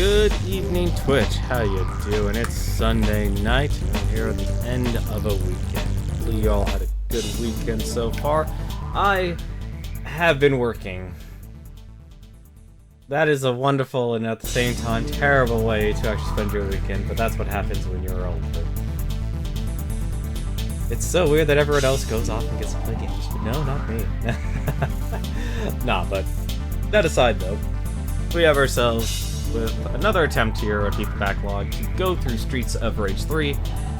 Good evening, Twitch. How you doing? It's Sunday night, and we're here at the end of a weekend. Hopefully you all had a good weekend so far. I have been working. That is a wonderful and at the same time terrible way to actually spend your weekend, but that's what happens when you're older. It's so weird that everyone else goes off and gets to play games, but no, not me. Nah, but that aside though, we have ourselves with another attempt here at Beat the Backlog to go through Streets of Rage 3,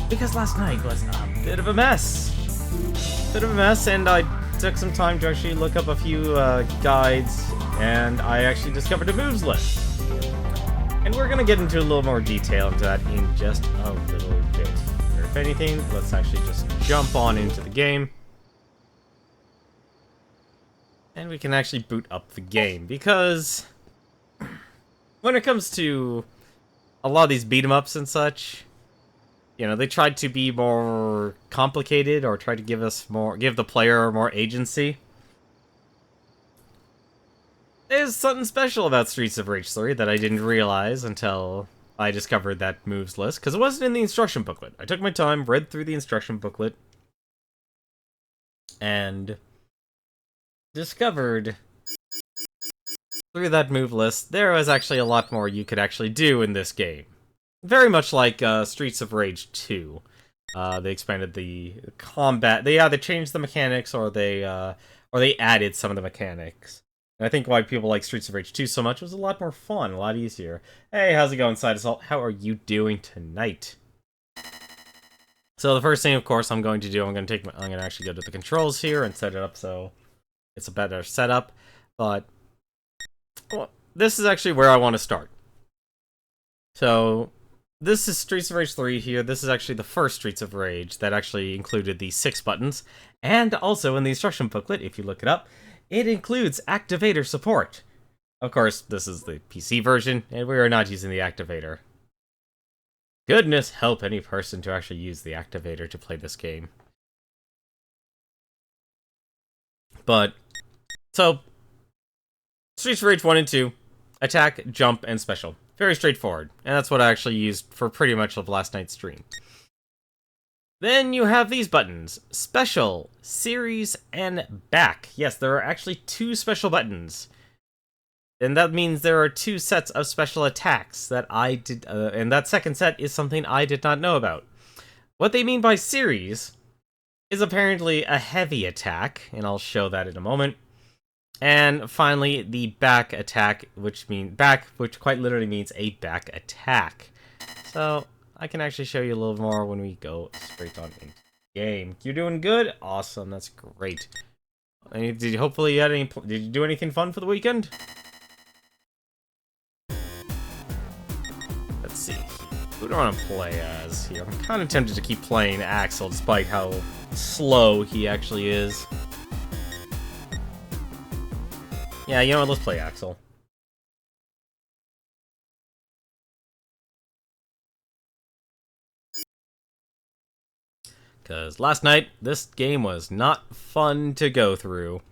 because last night was a bit of a mess. And I took some time to actually look up a few guides, and I actually discovered a moves list. And we're gonna get into a little more detail into that in just a little bit. Or if anything, let's actually just jump on into the game. And we can actually boot up the game, because when it comes to a lot of these beat-em-ups and such, you know, they tried to be more complicated or try to give the player more agency. There's something special about Streets of Rage 3 that I didn't realize until I discovered that moves list, because it wasn't in the instruction booklet. I took my time, read through the instruction booklet, and discovered through that move list there was actually a lot more you could actually do in this game. Very much like Streets of Rage 2. They expanded the combat. They either changed the mechanics or they added some of the mechanics. And I think why people like Streets of Rage 2 so much, it was a lot more fun, a lot easier. Hey, how's it going, Side Assault? How are you doing tonight? So the first thing, of course, I'm going to do, I'm going to actually go to the controls here and set it up so it's a better setup. But well, this is actually where I want to start. So this is Streets of Rage 3 here. This is actually the first Streets of Rage that actually included the 6 buttons. And also in the instruction booklet, if you look it up, it includes activator support. Of course, this is the PC version, and we are not using the activator. Goodness help any person to actually use the activator to play this game. But, so, Streets of Rage 1 and 2, attack, jump, and special. Very straightforward, and that's what I actually used for pretty much of last night's stream. Then you have these buttons, Special, Series, and Back. Yes, there are actually 2 special buttons. And that means there are 2 sets of special attacks that I did, and that second set is something I did not know about. What they mean by Series is apparently a heavy attack, and I'll show that in a moment. And finally, the Back attack, which quite literally means a back attack. So I can actually show you a little more when we go straight on into the game. You're doing good? Awesome, that's great. Did you do anything fun for the weekend? Let's see. Who do I want to play as here? I'm kind of tempted to keep playing Axel, despite how slow he actually is. Yeah, you know what? Let's play Axel. Because last night, this game was not fun to go through.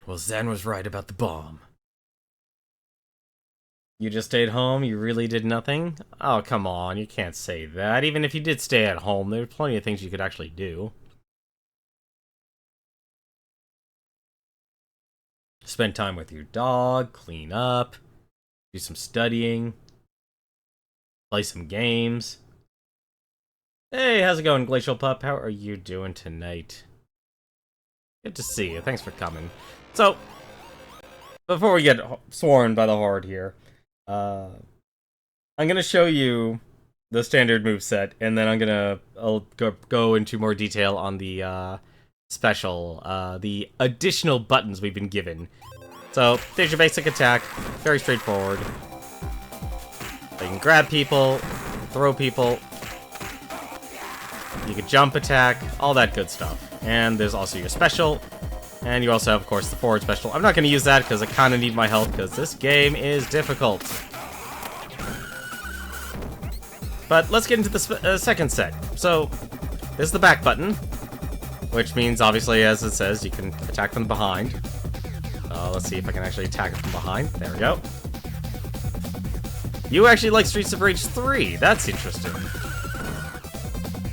Well, Zen was right about the bomb. You just stayed home? You really did nothing? Oh, come on, you can't say that. Even if you did stay at home, there are plenty of things you could actually do. Spend time with your dog, clean up, do some studying, play some games. Hey, how's it going, Glacial Pup? How are you doing tonight? Good to see you. Thanks for coming. So, before we get sworn by the Horde here, I'm gonna show you the standard moveset, and then I'll go into more detail on the the additional buttons we've been given. So, there's your basic attack, very straightforward. You can grab people, throw people, you can jump attack, all that good stuff. And there's also your special, and you also have, of course, the forward special. I'm not going to use that because I kind of need my health, because this game is difficult. But let's get into the second set. So, there's the back button, which means, obviously, as it says, you can attack from behind. Let's see if I can actually attack it from behind. There we go. You actually like Streets of Rage 3. That's interesting.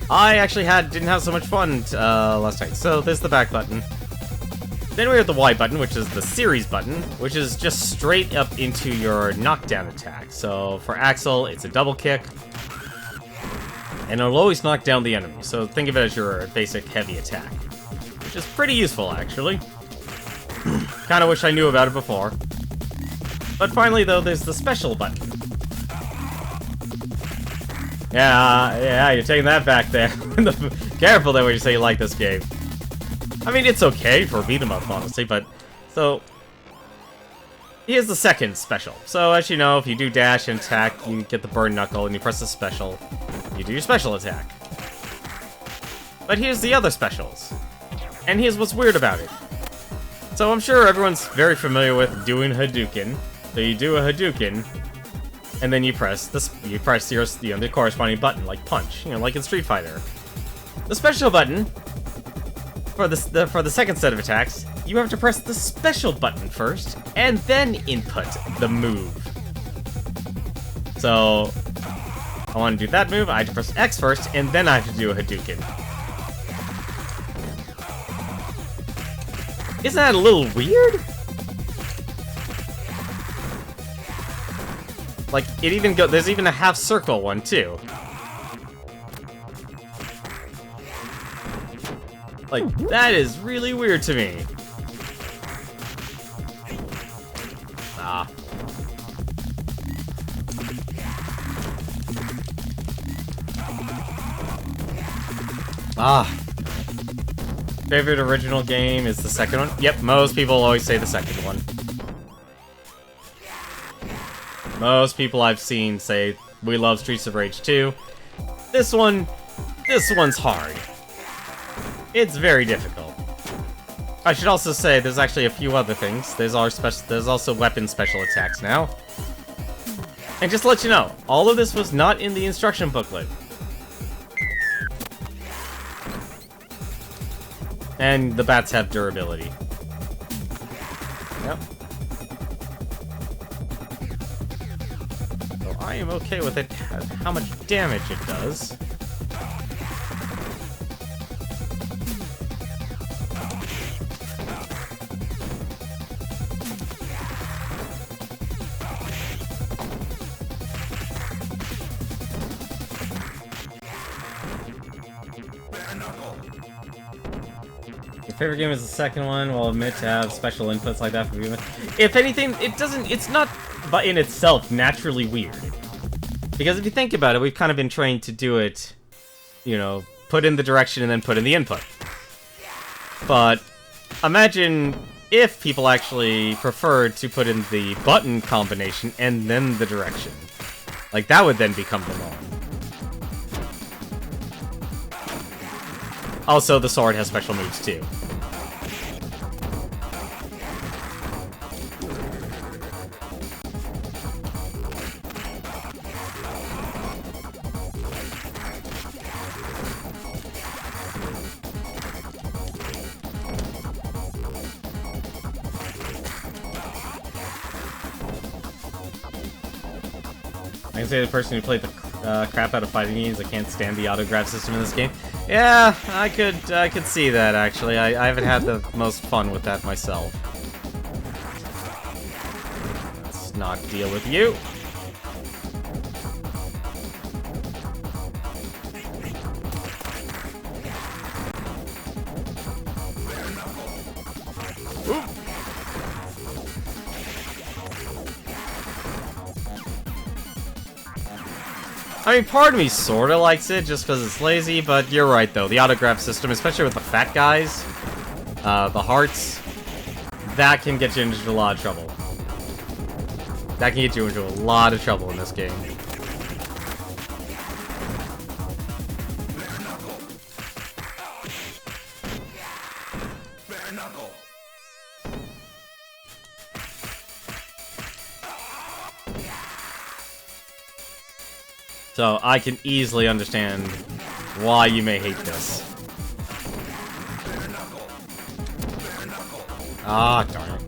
I actually didn't have so much fun last night. So there's the back button. Then we have the Y button, which is the series button, which is just straight up into your knockdown attack. So for Axel, it's a double kick, and it'll always knock down the enemy. So think of it as your basic heavy attack, which is pretty useful, actually. Kind of wish I knew about it before. But finally, though, there's the special button. Yeah, you're taking that back there. Careful there when you say you like this game. I mean, it's okay for a beat-em-up, honestly, but... So... Here's the second special. So, as you know, if you do dash and attack, you get the burn knuckle, and you press the special, you do your special attack. But here's the other specials. And here's what's weird about it. So I'm sure everyone's very familiar with doing Hadouken. So you do a Hadouken, and then you press your, the corresponding button, like punch, like in Street Fighter. The special button for the second set of attacks, you have to press the special button first, and then input the move. So I want to do that move, I have to press X first, and then I have to do a Hadouken. Isn't that a little weird? Like, there's even a half circle one, too. Like, that is really weird to me. Ah. Favorite original game is the second one? Yep, most people always say the second one. Most people I've seen say, we love Streets of Rage 2. This one's hard. It's very difficult. I should also say there's actually a few other things. There's also weapon special attacks now. And just to let you know, all of this was not in the instruction booklet. And the bats have durability. Yep. So I am okay with it, how much damage it does. Favorite game is the second one. We'll admit to have special inputs like that for people. If anything, it's not in itself naturally weird. Because if you think about it, we've kind of been trained to do it, put in the direction and then put in the input. But imagine if people actually preferred to put in the button combination and then the direction. Like, that would then become the norm. Also, the sword has special moves too. I can say the person who played the crap out of fighting games, I can't stand the auto-grab system in this game. Yeah, I could see that, actually. I haven't had the most fun with that myself. Let's not deal with you. I mean, part of me sorta likes it, just because it's lazy, but you're right, though. The autograph system, especially with the fat guys, the hearts, that can get you into a lot of trouble. That can get you into a lot of trouble in this game. So I can easily understand why you may hate this. Ah, darn it.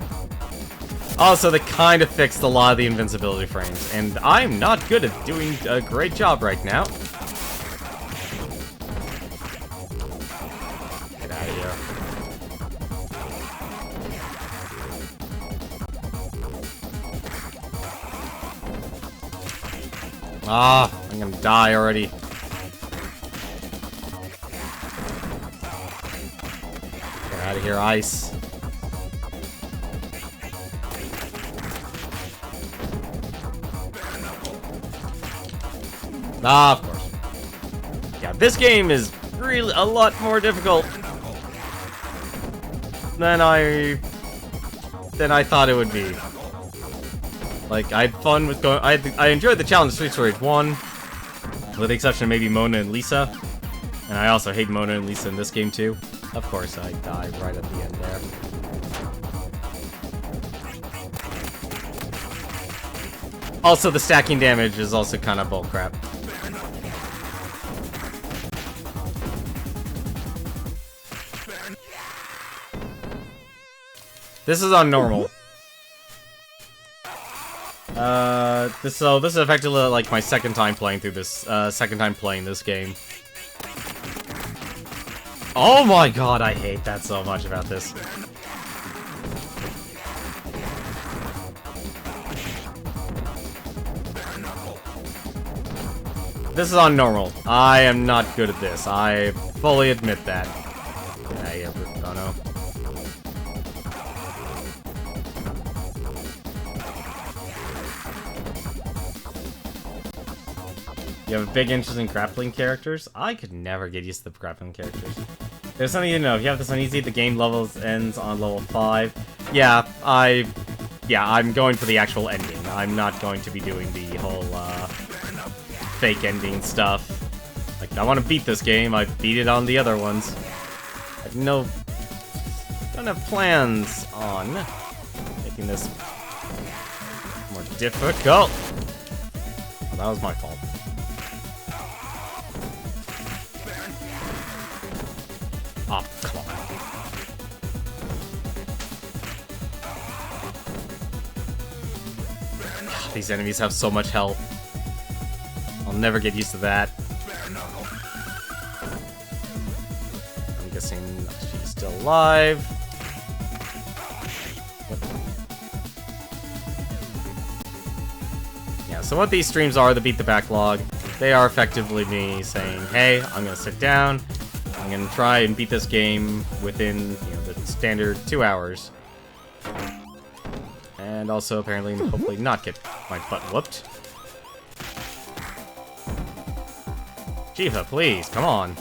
Also, they kind of fixed a lot of the invincibility frames, and I'm not good at doing a great job right now. Get out of here. Ah, I'm gonna die already. Get out of here, ice. Ah, of course. Yeah, this game is really a lot more difficult than I thought it would be. Like, I had fun with going. I enjoyed the challenge of Streets of Rage 1, with the exception of maybe Mona and Lisa. And I also hate Mona and Lisa in this game too. Of course, I die right at the end there. Also, the stacking damage is also kind of bullcrap. This is on normal. This is effectively like my second time playing through this, playing this game. Oh my god, I hate that so much about this. This is on normal. I am not good at this. I fully admit that. Oh no. You have a big interest in grappling characters? I could never get used to the grappling characters. There's something you know. If you have this on easy, the game levels ends on level 5. Yeah, I'm going for the actual ending. I'm not going to be doing the whole, fake ending stuff. Like, I want to beat this game. I beat it on the other ones. I don't have plans on making this more difficult. Oh, that was my fault. Oh, come on. These enemies have so much health. I'll never get used to that. I'm guessing she's still alive. Yep. Yeah, so what these streams are, the Beat the Backlog, they are effectively me saying, hey, I'm gonna sit down, I'm gonna try and beat this game within, the standard 2 hours. And also, apparently, hopefully not get my butt whooped. Shiva, please, come on.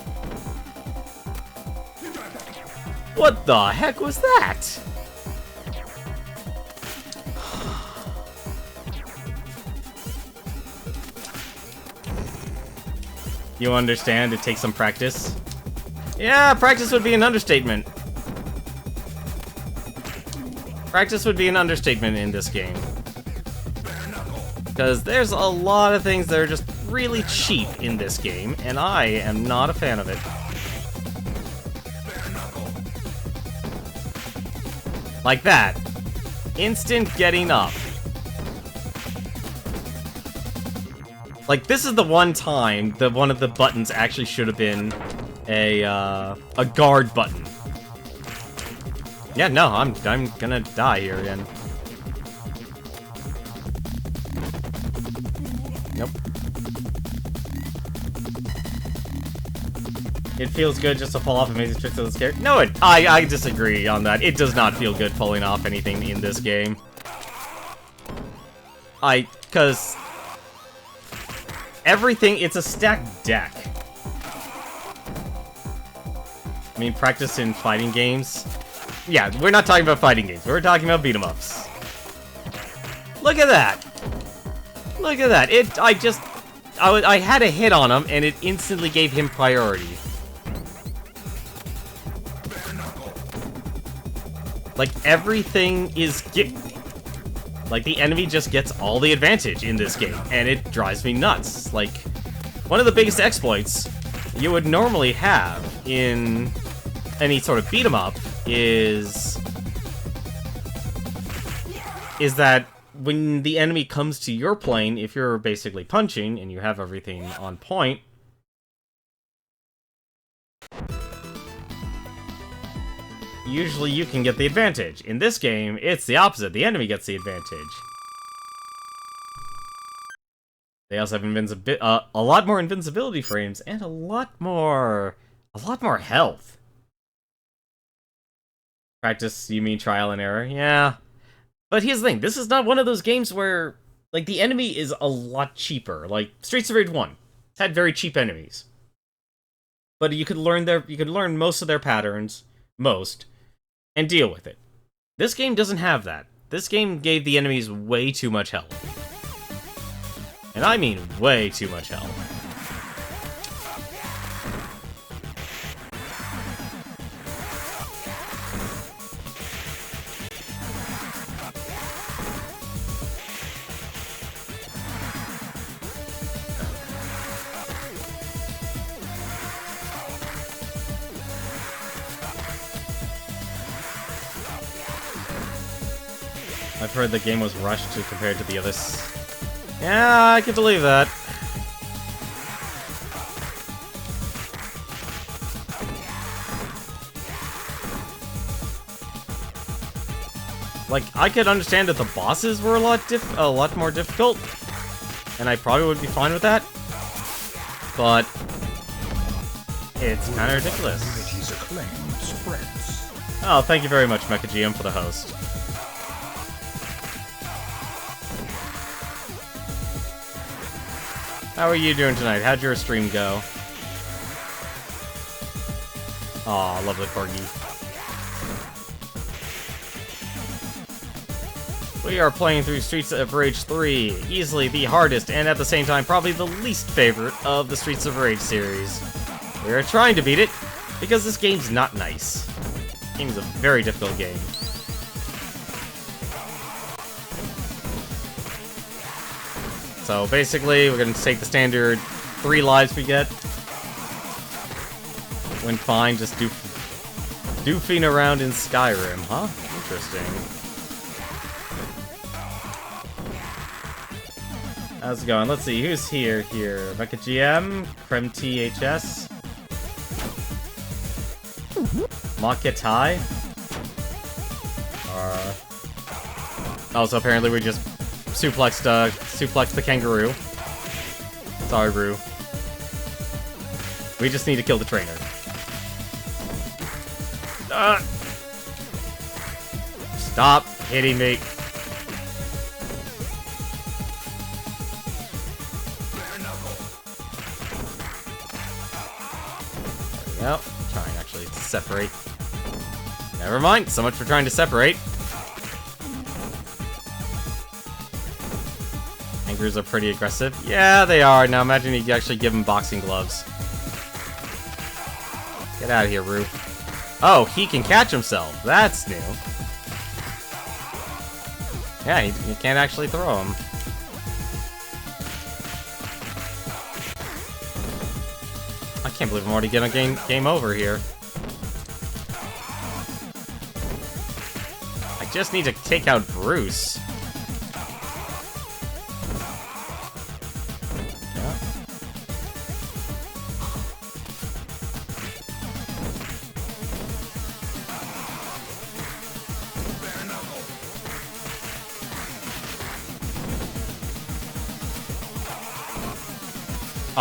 What the heck was that? You understand, it takes some practice. Yeah, practice would be an understatement. Practice would be an understatement in this game. Because there's a lot of things that are just really cheap in this game, and I am not a fan of it. Like that. Instant getting up. Like, this is the one time that one of the buttons actually should have been a guard button. Yeah, no, I'm gonna die here again. Nope. It feels good just to fall off amazing tricks of this character. No, I disagree on that. It does not feel good falling off anything in this game. Cause everything, it's a stacked deck. I mean, practice in fighting games. Yeah, we're not talking about fighting games. We're talking about beat-em-ups. Look at that. Look at that. I had a hit on him, and it instantly gave him priority. Like, everything is... Like, the enemy just gets all the advantage in this game, and it drives me nuts. Like, one of the biggest exploits you would normally have in any sort of beat-em-up is that when the enemy comes to your plane, if you're basically punching and you have everything on point, usually you can get the advantage. In this game, it's the opposite. The enemy gets the advantage. They also have a lot more invincibility frames and a lot more health. Practice, you mean trial and error? Yeah. But here's the thing, this is not one of those games where, like, the enemy is a lot cheaper. Like, Streets of Rage 1 had very cheap enemies. But you could learn most of their patterns, and deal with it. This game doesn't have that. This game gave the enemies way too much health. And I mean way too much health. I've heard the game was rushed compared to the others. Yeah, I can believe that. Like, I could understand that the bosses were a lot more difficult, and I probably would be fine with that. But it's kind of ridiculous. Oh, thank you very much, Mecha GM, for the host. How are you doing tonight? How'd your stream go? Aw, lovely corgi. We are playing through Streets of Rage 3, easily the hardest and at the same time probably the least favorite of the Streets of Rage series. We are trying to beat it because this game's not nice. This game is a very difficult game. So basically, we're going to take the standard 3 lives we get. When fine, just doofing around in Skyrim, huh? Interesting. How's it going? Let's see, who's here? Mecha GM, Krem THS, Maketai. Also, apparently we just suplex the kangaroo. Sorry, Rue. We just need to kill the trainer. Stop hitting me. There we go. Trying actually to separate. Never mind. So much for trying to separate. Kangaroos are pretty aggressive. Yeah, they are. Now imagine you actually give them boxing gloves. Get out of here, Roo. Oh, he can catch himself. That's new. Yeah, you can't actually throw him. I can't believe I'm already getting game over here. I just need to take out Bruce.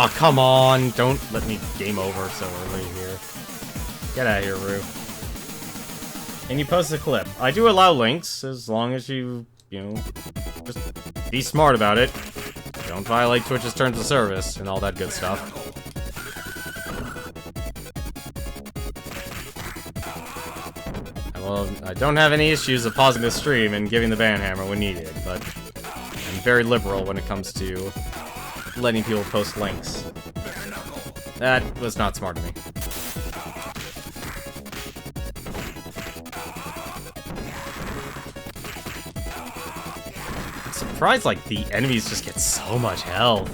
Oh, come on! Don't let me game over so early here. Get out of here, Roo. And you post a clip. I do allow links, as long as you know, just be smart about it. Don't violate Twitch's terms of service, and all that good stuff. Well, I don't have any issues of pausing the stream and giving the ban hammer when needed, but I'm very liberal when it comes to letting people post links. That was not smart of me. I'm surprised, like, the enemies just get so much health.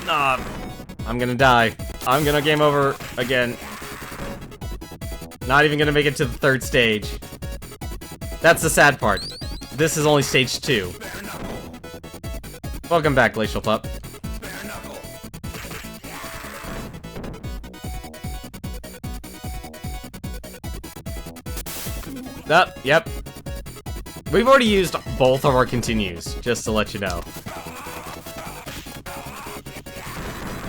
I'm gonna die. I'm gonna game over again. Not even gonna make it to the third stage. That's the sad part. This is only stage 2. Welcome back, Glacial Pup. Yep. We've already used both of our continues, just to let you know.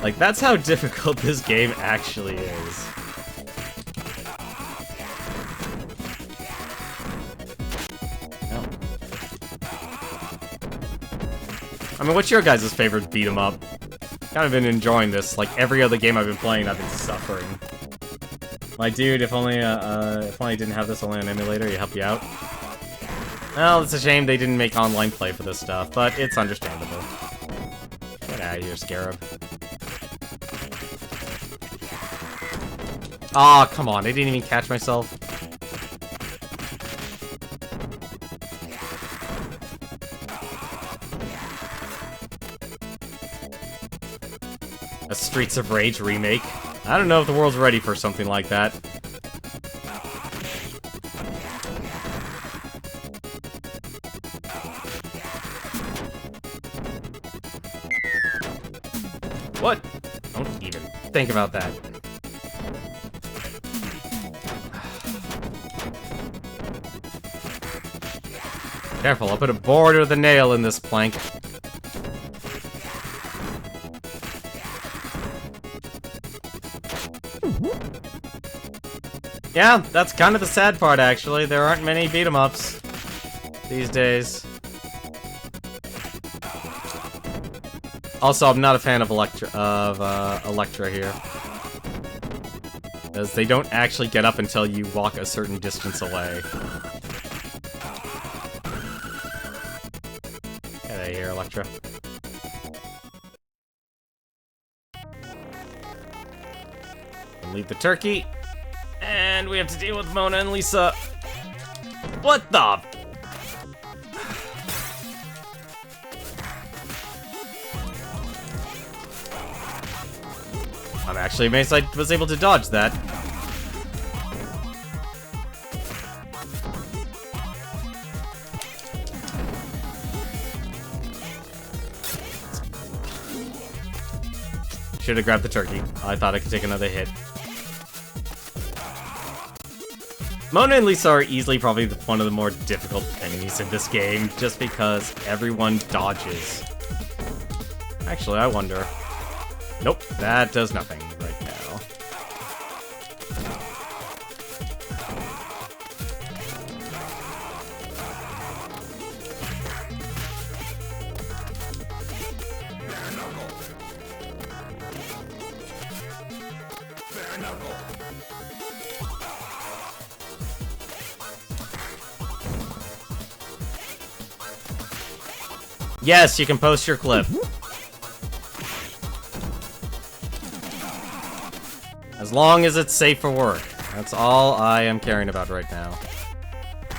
Like, that's how difficult this game actually is. No. I mean, what's your guys' favorite beat 'em up? Kind of been enjoying this. Like, every other game I've been playing, I've been suffering. Like, dude, if only I didn't have this only on emulator, it'd help you out. Well, it's a shame they didn't make online play for this stuff, but it's understandable. Get out of here, Scarab. Aw, come on, I didn't even catch myself. A Streets of Rage remake? I don't know if the world's ready for something like that. What? Don't even think about that. Careful, I'll put a board or the nail in this plank. Yeah, that's kind of the sad part, actually. There aren't many beat-em-ups these days. Also, I'm not a fan of Electra here. Because they don't actually get up until you walk a certain distance away. Get out of here, Electra. Leave the turkey. And we have to deal with Mona and Lisa. What the? I'm actually amazed I was able to dodge that. Should have grabbed the turkey. I thought I could take another hit. Mona and Lisa are easily probably one of the more difficult enemies in this game, just because everyone dodges. Actually, I wonder... Nope, that does nothing right now. Yes, you can post your clip. As long as it's safe for work. That's all I am caring about right now.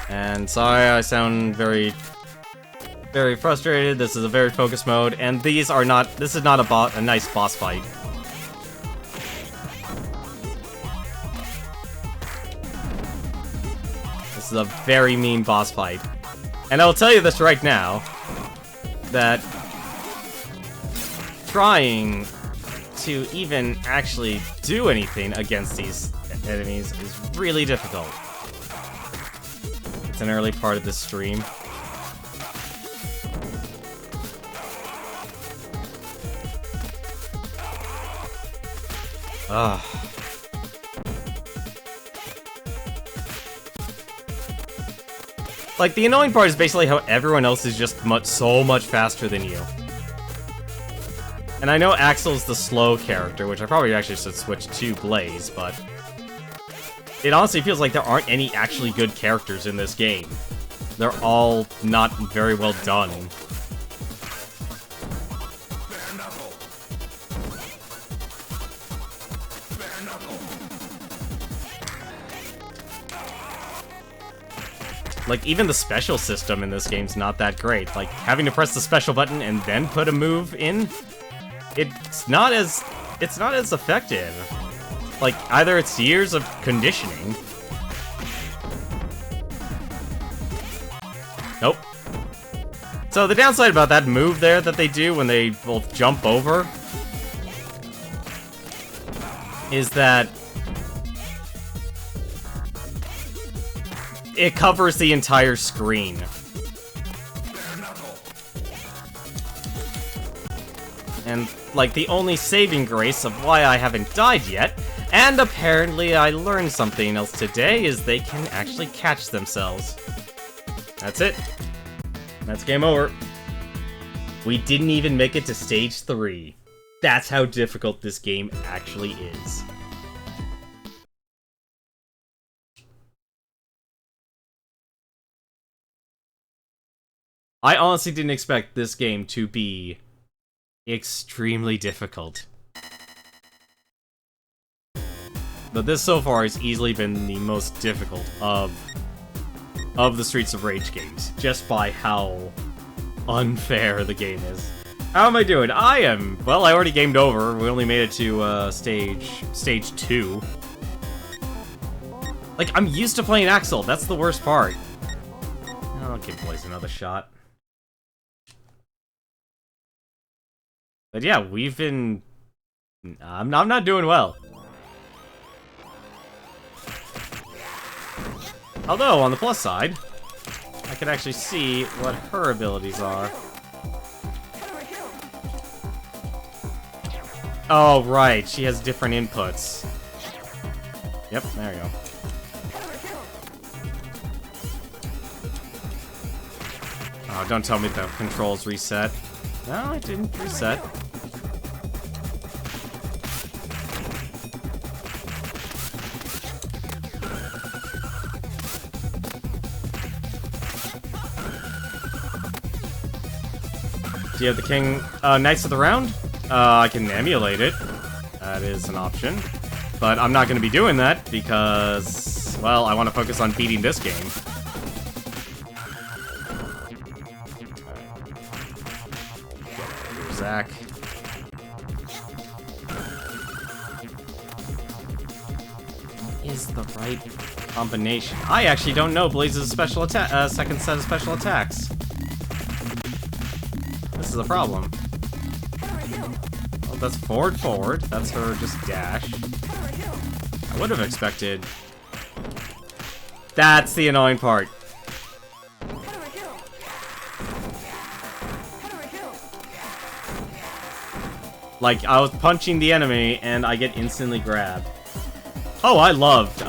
And sorry, I sound very frustrated. This is a very focused mode, and this is not a nice boss fight. This is a very mean boss fight. And I'll tell you this right now, that trying to even actually do anything against these enemies is really difficult. It's an early part of this stream. Ugh. Like, the annoying part is basically how everyone else is just so much faster than you. And I know Axel's the slow character, which I probably actually should switch to Blaze, but... It honestly feels like there aren't any actually good characters in this game. They're all not very well done. Like, even the special system in this game's not that great. Like, having to press the special button and then put a move in? it's not as effective. Like, either it's years of conditioning. Nope. So the downside about that move there that they do when they both jump over is that it covers the entire screen. And, like, the only saving grace of why I haven't died yet, and apparently I learned something else today, is they can actually catch themselves. That's it. That's game over. We didn't even make it to stage 3. That's how difficult this game actually is. I honestly didn't expect this game to be extremely difficult. But this so far has easily been the most difficult of the Streets of Rage games, just by how unfair the game is. How am I doing? I am... Well, I already gamed over. We only made it to stage 2. Like, I'm used to playing Axel. That's the worst part. I'll give Blaze another shot. But yeah, we've been... I'm not doing well. Although, on the plus side, I can actually see what her abilities are. Oh, right. She has different inputs. Yep, there you go. Oh, don't tell me the controls reset. No, it didn't reset. Do you have the King Knights of the Round? I can emulate it. That is an option. But I'm not going to be doing that because, well, I want to focus on beating this game. Here's Zach. What is the right combination? I actually don't know Blaze's special attack, second set of special attacks. This is a problem. Oh, that's forward. That's her just dash. I would have expected. That's the annoying part. Like, I was punching the enemy and I get instantly grabbed. Oh, I loved,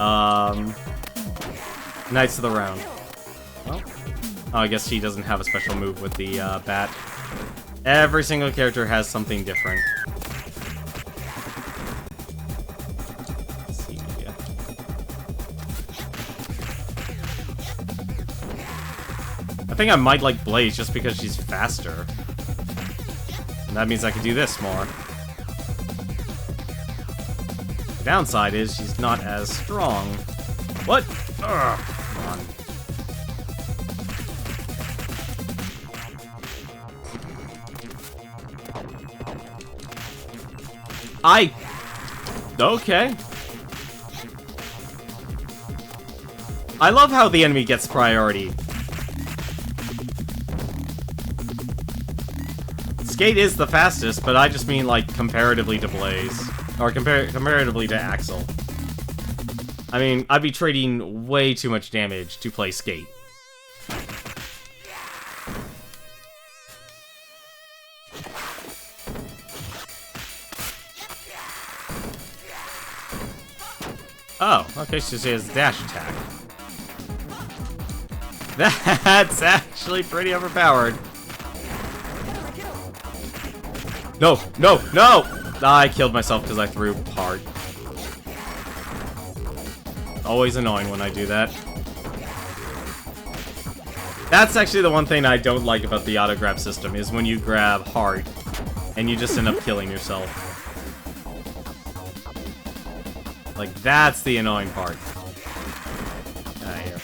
Knights of the Round. Well, oh, I guess she doesn't have a special move with the, bat. Every single character has something different. Let's see. I think I might like Blaze just because she's faster. And that means I can do this more. The downside is she's not as strong. What? Ugh, come on. Okay. I love how the enemy gets priority. Skate is the fastest, but I just mean, like, comparatively to Blaze. Or comparatively to Axel. I mean, I'd be trading way too much damage to play Skate. Oh, okay, so she has dash attack. That's actually pretty overpowered. No! I killed myself because I threw hard. Always annoying when I do that. That's actually the one thing I don't like about the auto-grab system, is when you grab hard, and you just end up killing yourself. Like, that's the annoying part. Here.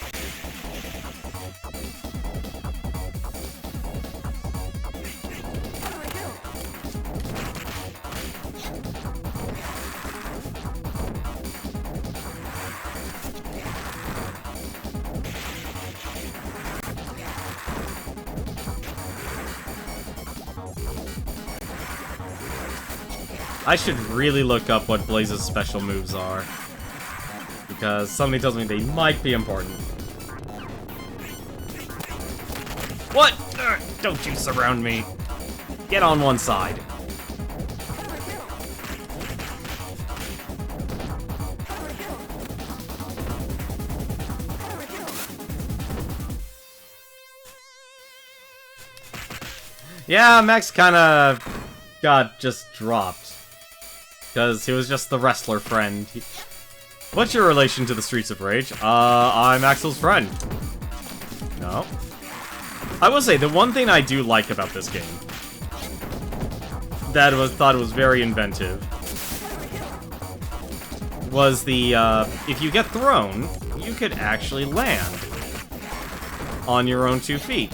I should really look up what Blaze's special moves are. Because somebody tells me they might be important. What? Don't you surround me. Get on one side. Yeah, Max kinda got just dropped. Because he was just the wrestler friend. What's your relation to the Streets of Rage? I'm Axel's friend. No. I will say, the one thing I do like about this game that thought was very inventive was the, if you get thrown, you could actually land on your own 2 feet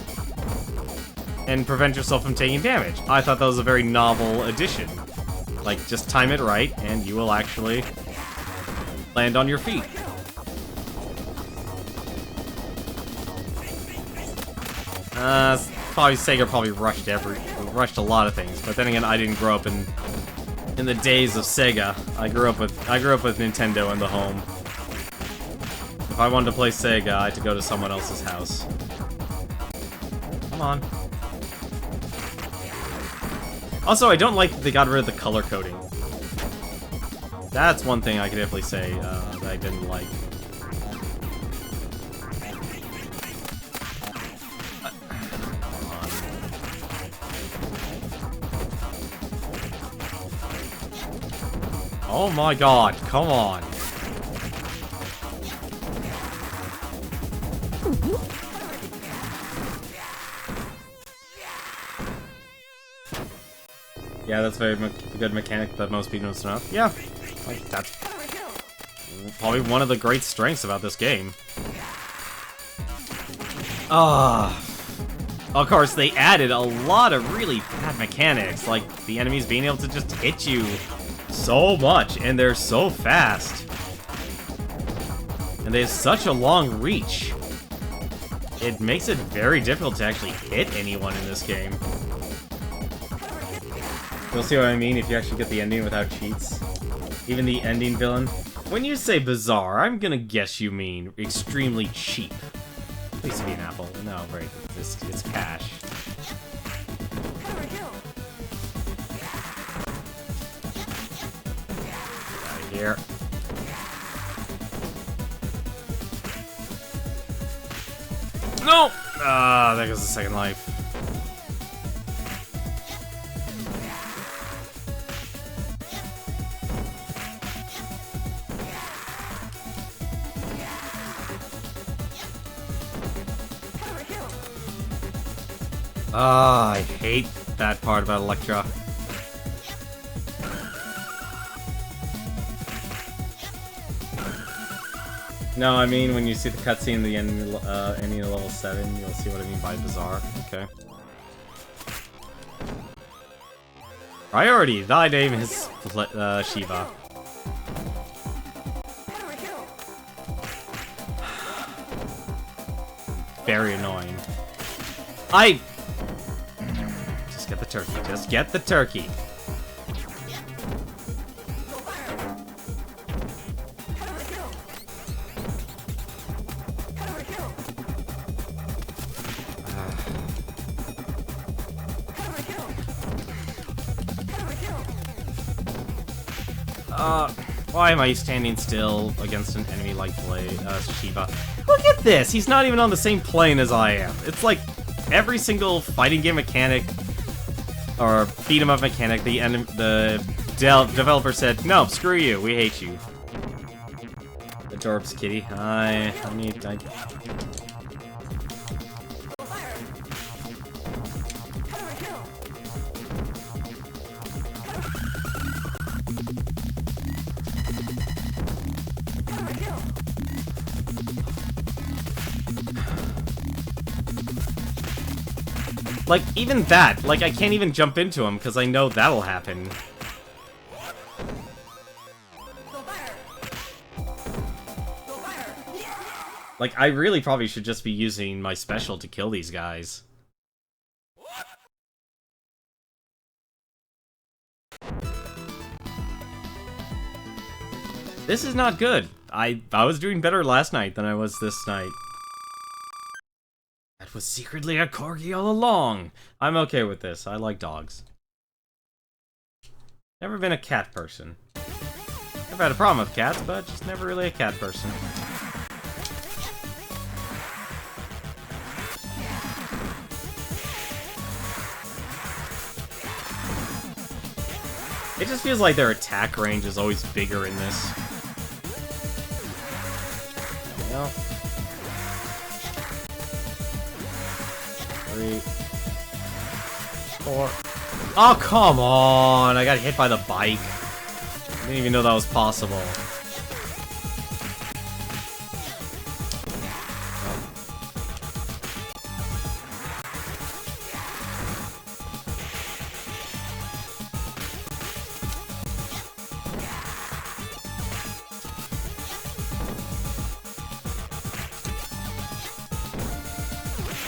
and prevent yourself from taking damage. I thought that was a very novel addition. Like, just time it right, and you will actually land on your feet. Probably Sega probably rushed a lot of things, but then again, I didn't grow up in the days of Sega. I grew up with Nintendo in the home. If I wanted to play Sega, I had to go to someone else's house. Come on. Also, I don't like that they got rid of the color coding. That's one thing I could definitely say that I didn't like. Oh my god, come on. Yeah, that's a very good mechanic that most people don't know. Yeah, like, that's probably one of the great strengths about this game. Of course, they added a lot of really bad mechanics, like the enemies being able to just hit you so much, and they're so fast. And they have such a long reach. It makes it very difficult to actually hit anyone in this game. You'll see what I mean if you actually get the ending without cheats. Even the ending villain. When you say bizarre, I'm gonna guess you mean extremely cheap. It used to be an apple. No, right. It's cash. Get out of here. No! Ah, there goes the second life. Ah, I hate that part about Electra. No, I mean when you see the cutscene at the ending of level 7, you'll see what I mean by bizarre. Okay. Priority, thy name is Shiva. Very annoying. Just get the turkey. Just get the turkey. Why am I standing still against an enemy like Shiva? Look at this! He's not even on the same plane as I am. It's like every single fighting game mechanic or beat 'em up mechanic, the developer said, "No, screw you. We hate you." The Dorps kitty. I need. Like, even that, like, I can't even jump into him, because I know that'll happen. Like, I really probably should just be using my special to kill these guys. This is not good. I was doing better last night than I was this night. That was secretly a corgi all along. I'm okay with this. I like dogs. Never been a cat person. I've had a problem with cats, but just never really a cat person. It just feels like their attack range is always bigger in this. Well. 3, 4. Oh, come on! I got hit by the bike. I didn't even know that was possible.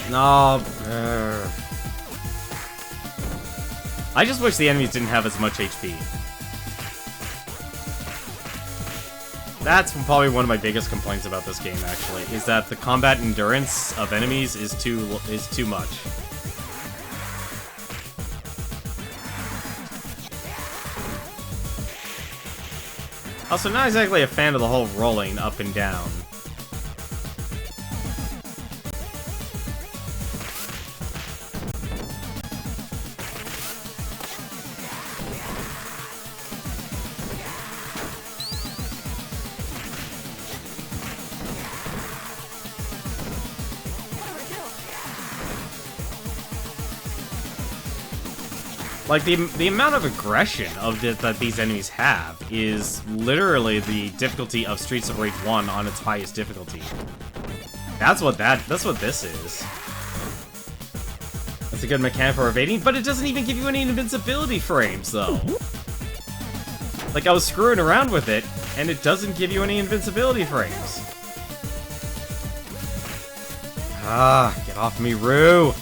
No. I just wish the enemies didn't have as much HP. That's probably one of my biggest complaints about this game, actually, is that the combat endurance of enemies is too much. Also, not exactly a fan of the whole rolling up and down. Like, the amount of aggression that these enemies have is literally the difficulty of Streets of Rage 1 on its highest difficulty. That's what this is. That's a good mechanic for evading, but it doesn't even give you any invincibility frames, though. Like, I was screwing around with it, and it doesn't give you any invincibility frames. Ah, get off me, Rue!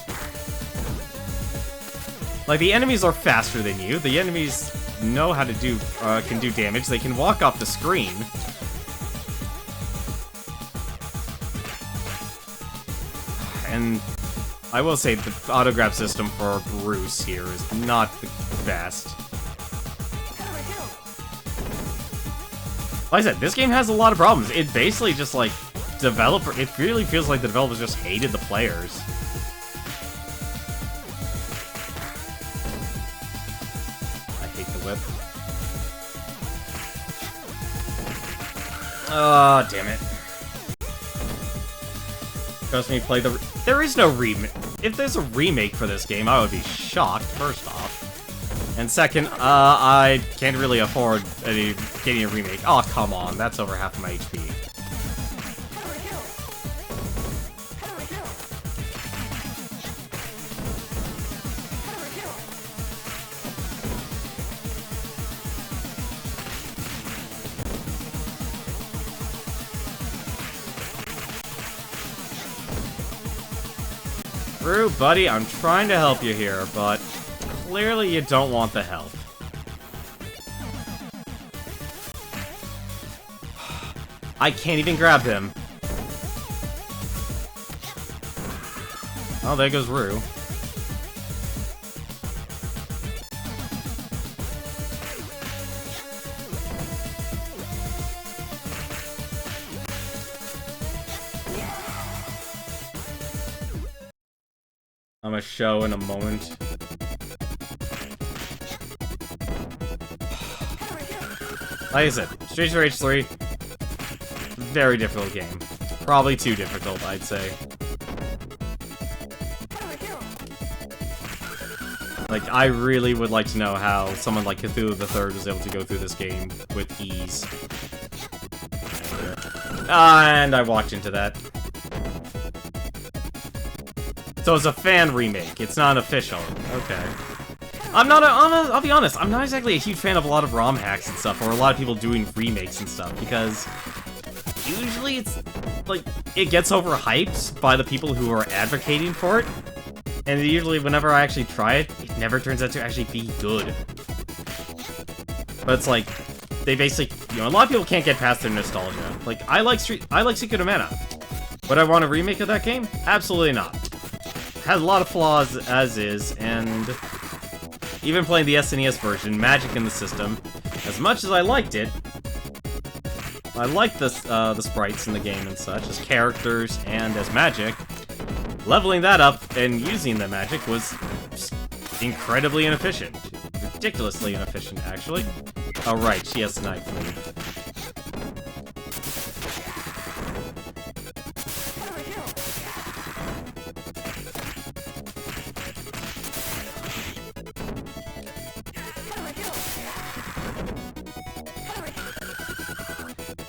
Like, the enemies are faster than you. The enemies know how to do, can do damage. They can walk off the screen. And I will say the autograph system for Bruce here is not the best. Like I said, this game has a lot of problems. It basically just, like, it really feels like the developers just hated the players. Whip. Oh, damn it. Trust me, there is no remake. If there's a remake for this game, I would be shocked, first off. And second, I can't really afford getting a remake. Oh, come on, that's over half of my HP. Rue, buddy, I'm trying to help you here, but clearly you don't want the help. I can't even grab him. Oh, there goes Rue. I'm a show in a moment. Like I said, Streets of Rage 3, very difficult game. Probably too difficult, I'd say. Like, I really would like to know how someone like Cthulhu the Third was able to go through this game with ease. And I walked into that. So it's a fan remake, it's not official. Okay. I'll be honest, I'm not exactly a huge fan of a lot of ROM hacks and stuff, or a lot of people doing remakes and stuff, because usually it's, like, it gets overhyped by the people who are advocating for it, and usually whenever I actually try it, it never turns out to actually be good. But it's like, they basically, you know, a lot of people can't get past their nostalgia. Like, I like Secret of Mana. Would I want a remake of that game? Absolutely not. Has a lot of flaws as is, and even playing the SNES version, magic in the system, as much as I liked it, I liked the sprites in the game and such, as characters and as magic, leveling that up and using the magic was incredibly inefficient. Ridiculously inefficient, actually. Oh, right, she has Knife Move.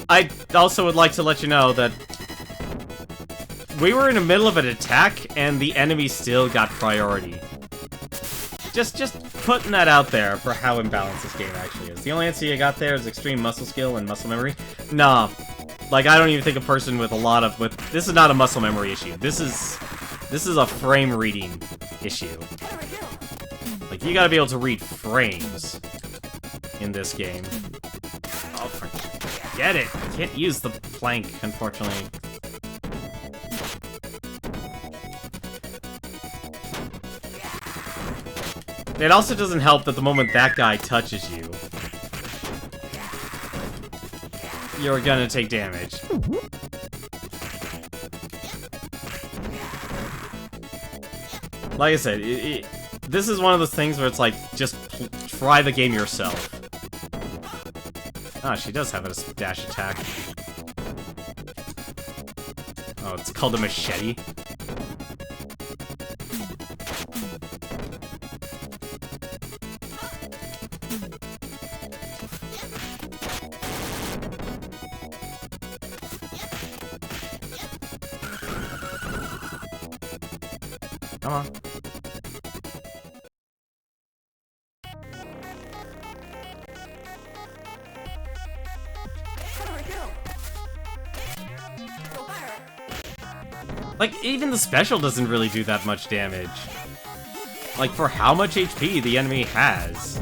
I also would like to let you know that we were in the middle of an attack, and the enemy still got priority. Just putting that out there for how imbalanced this game actually is. The only answer you got there is extreme muscle skill and muscle memory. Nah, like I don't even think a person with a lot of this is not a muscle memory issue. This is a frame reading issue. Like you gotta be able to read frames in this game. Oh, get it! I can't use the plank, unfortunately. It also doesn't help that the moment that guy touches you, you're gonna take damage. Like I said, this is one of those things where it's like, just try the game yourself. Ah, she does have a dash attack. Oh, it's called a machete. Come on. Like, even the special doesn't really do that much damage. Like, for how much HP the enemy has.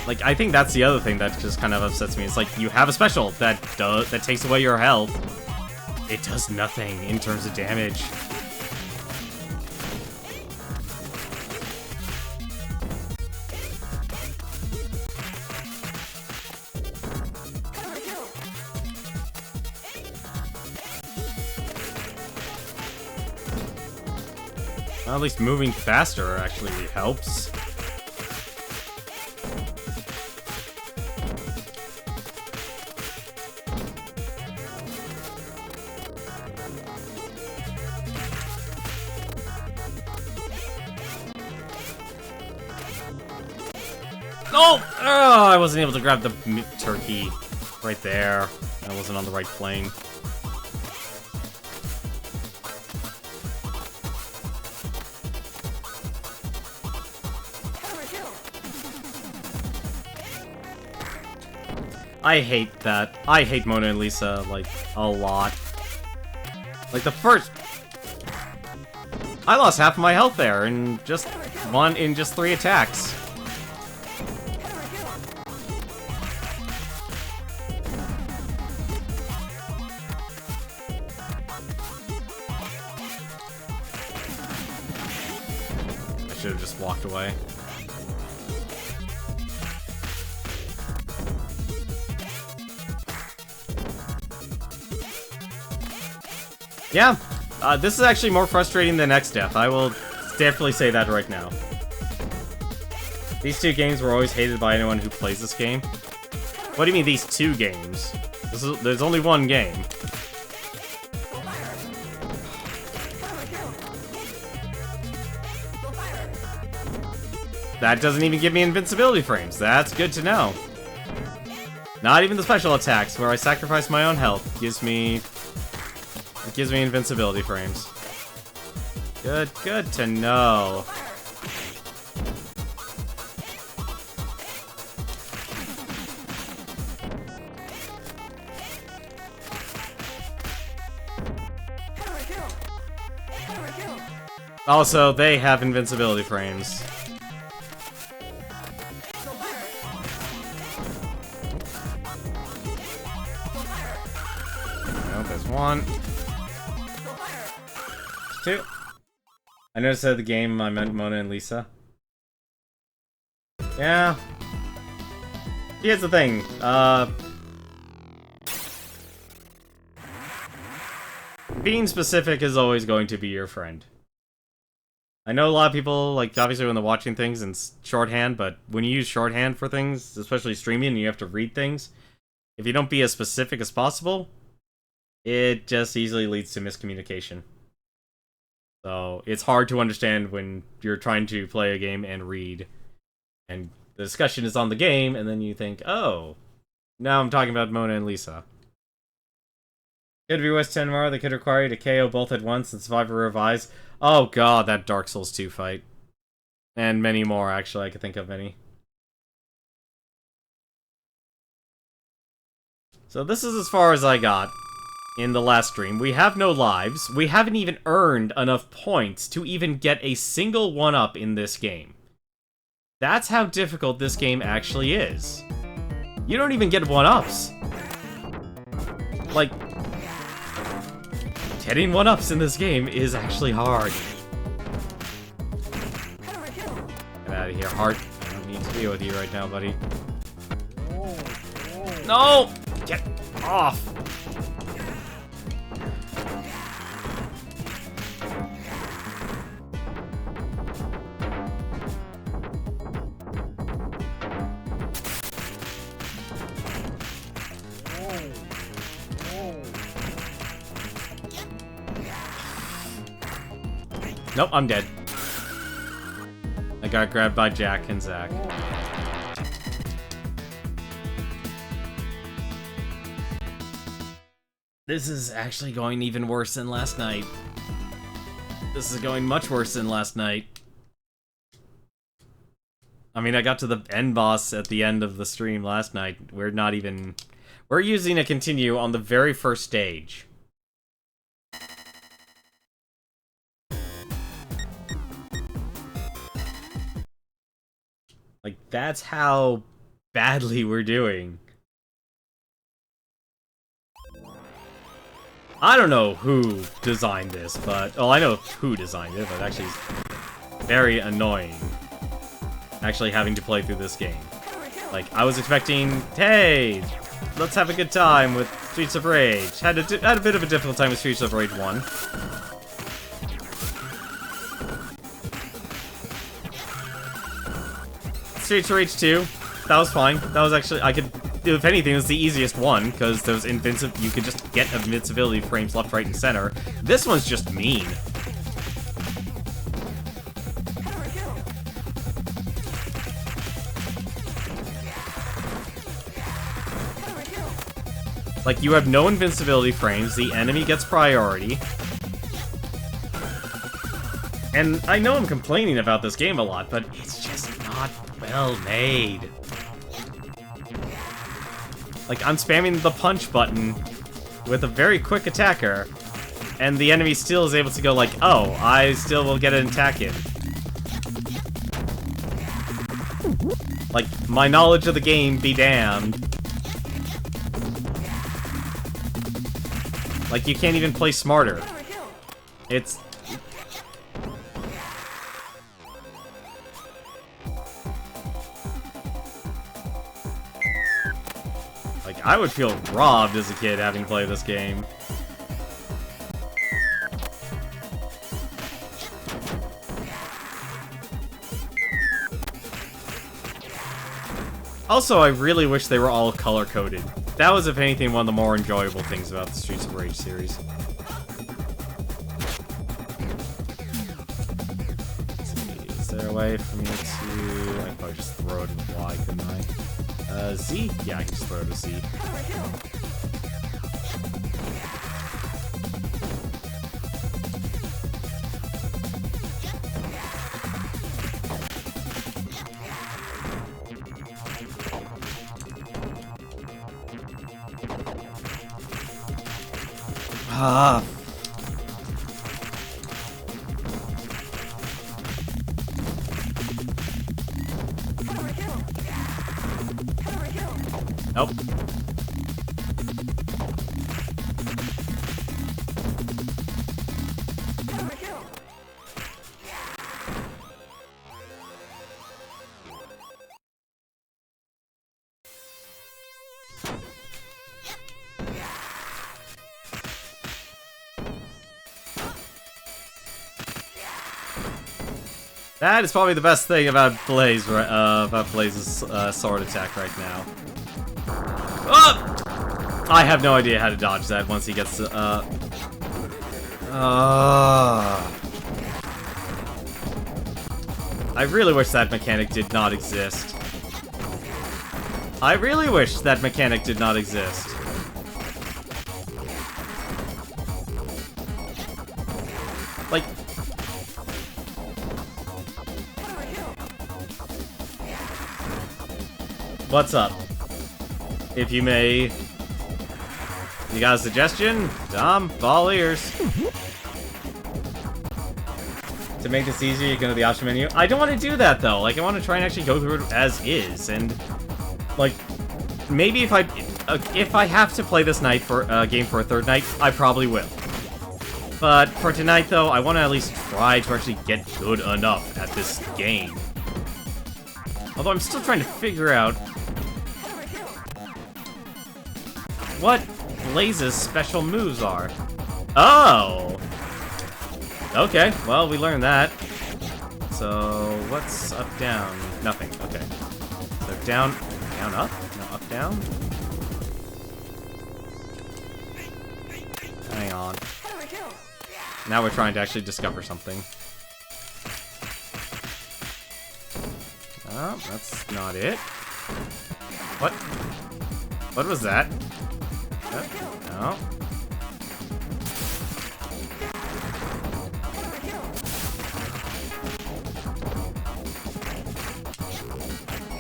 Like, I think that's the other thing that just kind of upsets me. It's like, you have a special that takes away your health. It does nothing in terms of damage. Well, at least moving faster actually helps. Oh! Oh, I wasn't able to grab the turkey right there. I wasn't on the right plane. I hate that. I hate Mona and Lisa, like, a lot. Like, the first... I lost half of my health there in just 3 attacks. I should have just walked away. Yeah, this is actually more frustrating than X Death. I will definitely say that right now. These two games were always hated by anyone who plays this game. What do you mean these two games? There's only one game. That doesn't even give me invincibility frames. That's good to know. Not even the special attacks, where I sacrifice my own health, gives me invincibility frames. Good to know. Also, they have invincibility frames. No, there's one. Two. I noticed that the game I meant Mona and Lisa. Yeah. Here's the thing, being specific is always going to be your friend. I know a lot of people, like, obviously when they're watching things in shorthand, but when you use shorthand for things, especially streaming, and you have to read things, if you don't be as specific as possible, it just easily leads to miscommunication. So, it's hard to understand when you're trying to play a game and read, and the discussion is on the game, and then you think, oh, now I'm talking about Mona and Lisa. Could be West Tenmar, they could require you to KO both at once and survive a revise. Oh god, that Dark Souls 2 fight. And many more, actually, I could think of many. So this is as far as I got in the last stream. We have no lives. We haven't even earned enough points to even get a single one-up in this game. That's how difficult this game actually is. You don't even get one-ups. Like, getting one-ups in this game is actually hard. Get out of here, Heart. I don't need to deal with you right now, buddy. No! Get off! Nope, I'm dead. I got grabbed by Jack and Zach. This is actually going even worse than last night. This is going much worse than last night. I mean, I got to the end boss at the end of the stream last night. We're using a continue on the very first stage. Like, that's how badly we're doing. I don't know who designed this, but... Oh, I know who designed it, but actually it's very annoying actually having to play through this game. Like, I was expecting, hey, let's have a good time with Streets of Rage. Had a bit of a difficult time with Streets of Rage 1. Streets of Rage 2, that was fine. That was actually, if anything, it was the easiest one, because there was you could just get invincibility frames left, right, and center. This one's just mean. Like, you have no invincibility frames, the enemy gets priority. And I know I'm complaining about this game a lot, but it's just not well made. Like, I'm spamming the punch button with a very quick attacker, and the enemy still is able to go like, oh, I still will get an attack in. Like, my knowledge of the game be damned. Like, you can't even play smarter. It's... Like, I would feel robbed as a kid having to play this game. Also, I really wish they were all color-coded. That was, if anything, one of the more enjoyable things about the Streets of Rage series. Let's see, is there a way for me to... I could probably just throw it with Y, couldn't I? Z? Yeah, I can just throw it with Z. Ah. Nope. That is probably the best thing about Blaze's sword attack right now. Oh! I have no idea how to dodge that once he gets I really wish that mechanic did not exist. I really wish that mechanic did not exist. Like... What's up? If you may... You got a suggestion? Dom, all ears. To make this easier, you go to the option menu. I don't want to do that, though. Like, I want to try and actually go through it as is, and... Like, maybe if I have to play this night for a game for a third night, I probably will. But for tonight, though, I want to at least try to actually get good enough at this game. Although I'm still trying to figure out... what Blaze's special moves are. Oh! Okay, well, we learned that. So, what's up, down? Nothing, okay. So, down, up? No, up, down? Hang on. Now we're trying to actually discover something. Oh, that's not it. What? What was that? No.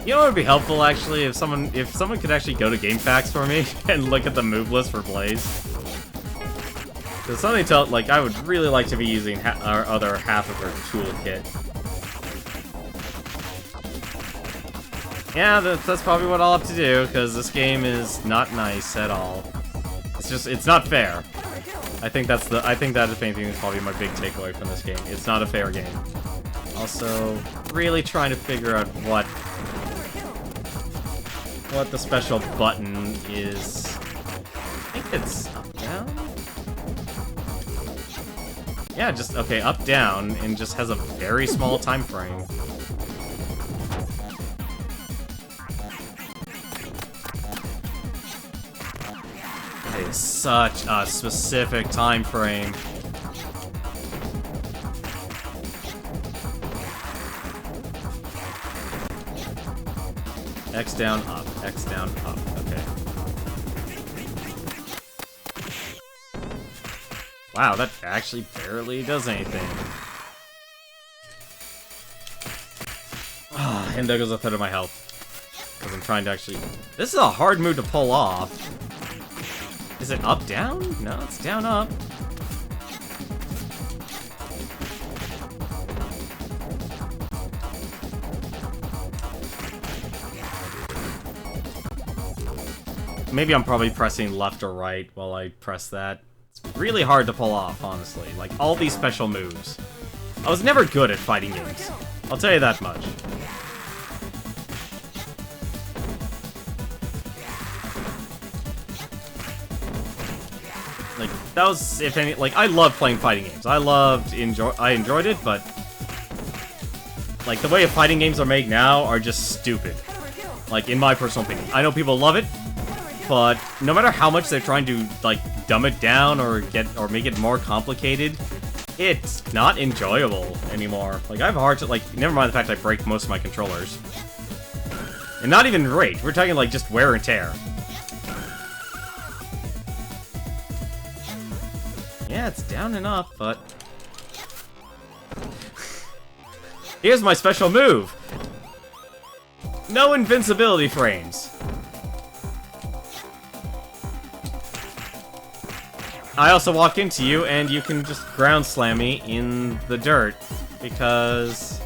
You know what would be helpful, actually, if someone could actually go to GameFAQs for me and look at the move list for Blaze. Because something tells, like, I would really like to be using our other half of her toolkit. Yeah, that's probably what I'll have to do, because this game is not nice at all. It's not fair. I think that, if anything, is probably my big takeaway from this game. It's not a fair game. Also, really trying to figure out what the special button is. I think it's up, down? Yeah, just, okay, up, down, and just has a very small time frame. It is such a specific time frame. X down, up. X down, up. Okay. Wow, that actually barely does anything. And there goes a third of my health. Because I'm trying to actually... This is a hard move to pull off. Is it up, down? No, it's down, up. Maybe I'm probably pressing left or right while I press that. It's really hard to pull off, honestly. Like, all these special moves. I was never good at fighting games. I'll tell you that much. Like, that was, if any, like, I love playing fighting games. I enjoyed it, but... Like, the way fighting games are made now are just stupid. Like, in my personal opinion. I know people love it, but no matter how much they're trying to, like, dumb it down or make it more complicated, it's not enjoyable anymore. Like, I have a hard time, like, never mind the fact I break most of my controllers. And not even rage, we're talking, like, just wear and tear. Yeah, it's down and up, but... Here's my special move! No invincibility frames. I also walk into you, and you can just ground slam me in the dirt, because...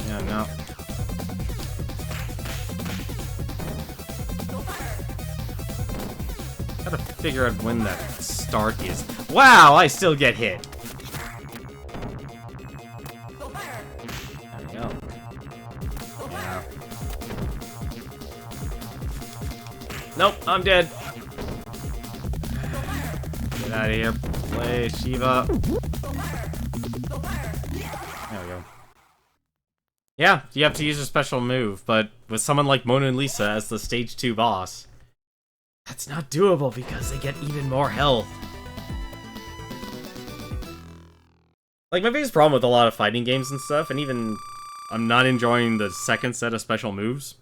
Yeah, no. gotta figure out when that start is. Wow, I still get hit. There we go. Yeah. Nope, I'm dead. Get out of here. Play Shiva. There we go. Yeah, you have to use a special move, but with someone like Mona and Lisa as the stage 2 boss, that's not doable because they get even more health. Like, my biggest problem with a lot of fighting games and stuff, and even I'm not enjoying the second set of special moves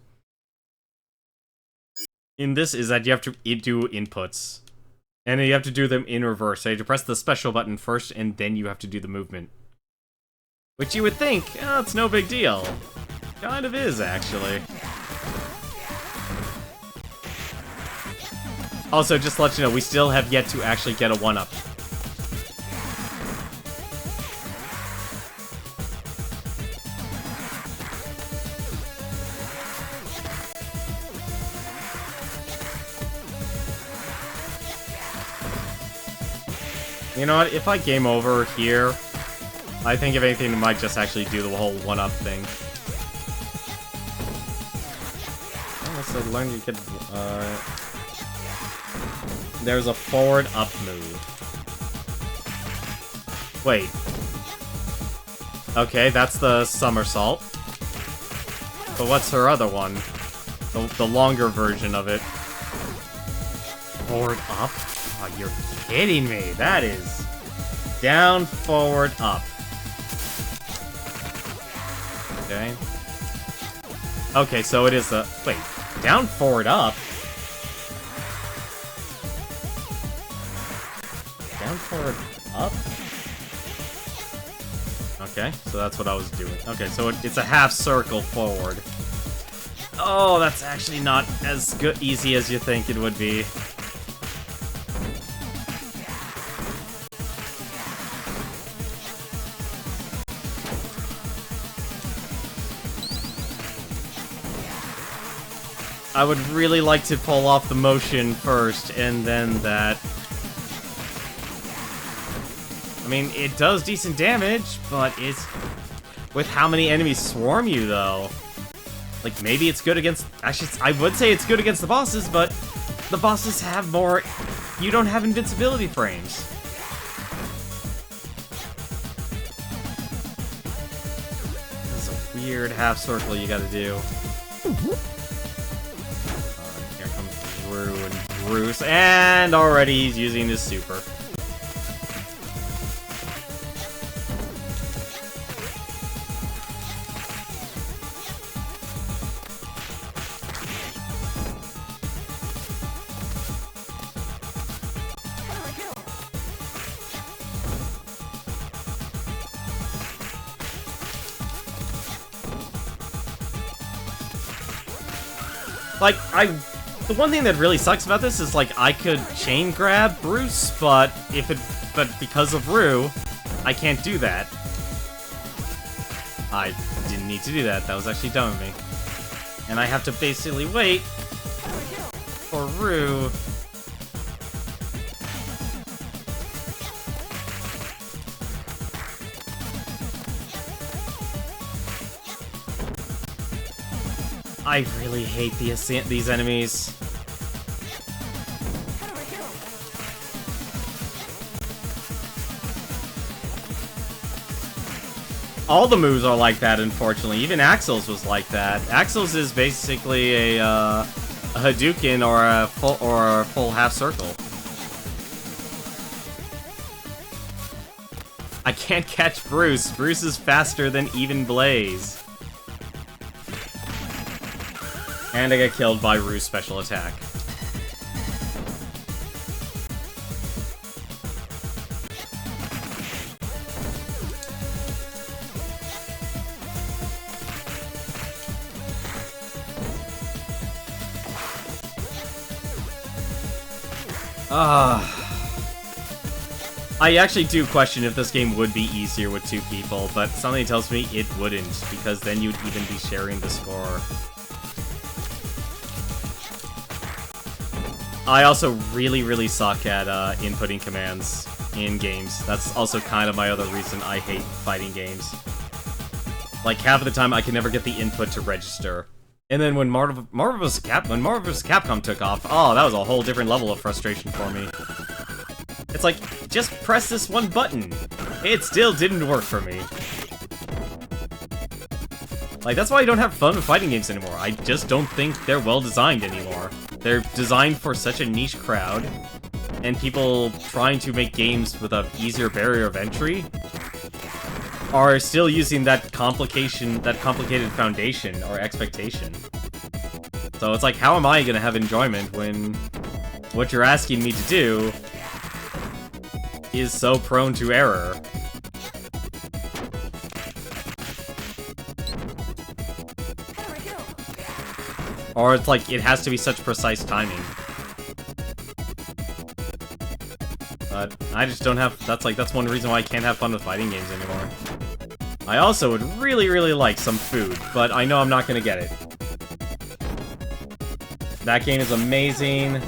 in this, is that you have to do inputs. And you have to do them in reverse. So you have to press the special button first, and then you have to do the movement. Which you would think, oh, it's no big deal. Kind of is, actually. Also, just to let you know, we still have yet to actually get a 1-up. You know what, if I game over here, I think if anything, it might just actually do the whole 1-up thing. Unless I learn you could, there's a forward up move. Wait. Okay, that's the somersault. But what's her other one? The longer version of it. Forward up? Oh, you're kidding me. That is down, forward, up. Okay. Okay, so it is a... Wait. Down, forward, up? Down, forward, up? Okay, so that's what I was doing. Okay, so it's a half circle forward. Oh, that's actually not as easy as you think it would be. I would really like to pull off the motion first, and then that. I mean, it does decent damage, but it's... With how many enemies swarm you, though? Like, maybe it's good against... Actually, I would say it's good against the bosses, but the bosses have more... You don't have invincibility frames. This is a weird half circle you gotta do. Here comes Rue and Bruce, and already he's using his super. Like, the one thing that really sucks about this is, like, I could chain grab Bruce, but because of Rue, I can't do that. I didn't need to do that. That was actually dumb of me. And I have to basically wait for Rue. I really hate these enemies. All the moves are like that, unfortunately. Even Axel's was like that. Axel's is basically a Hadouken or a full half circle. I can't catch Bruce. Bruce is faster than even Blaze. And I get killed by Rue's special attack. I actually do question if this game would be easier with 2 people, but something tells me it wouldn't, because then you'd even be sharing the score. I also really suck at inputting commands in games. That's also kind of my other reason I hate fighting games. Like, half of the time I can never get the input to register. And then when Marvel vs. Capcom took off, oh, that was a whole different level of frustration for me. It's like, just press this one button. It still didn't work for me. Like, that's why I don't have fun with fighting games anymore. I just don't think they're well designed anymore. They're designed for such a niche crowd, and people trying to make games with an easier barrier of entry are still using that complicated foundation or expectation. So it's like, how am I gonna have enjoyment when what you're asking me to do is so prone to error? Or it's like, it has to be such precise timing. But I just don't have... That's one reason why I can't have fun with fighting games anymore. I also would really like some food, but I know I'm not gonna get it. That game is amazing.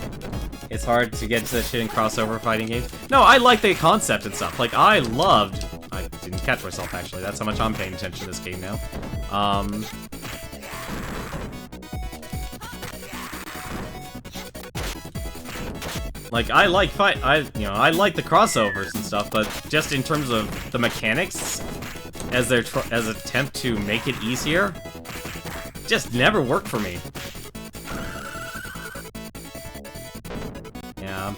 It's hard to get to that shit in crossover fighting games. No, I like the concept and stuff. Like, I didn't catch myself, actually. That's how much I'm paying attention to this game now. Like, I like I like the crossovers and stuff, but just in terms of the mechanics, as attempt to make it easier, just never worked for me. Yeah.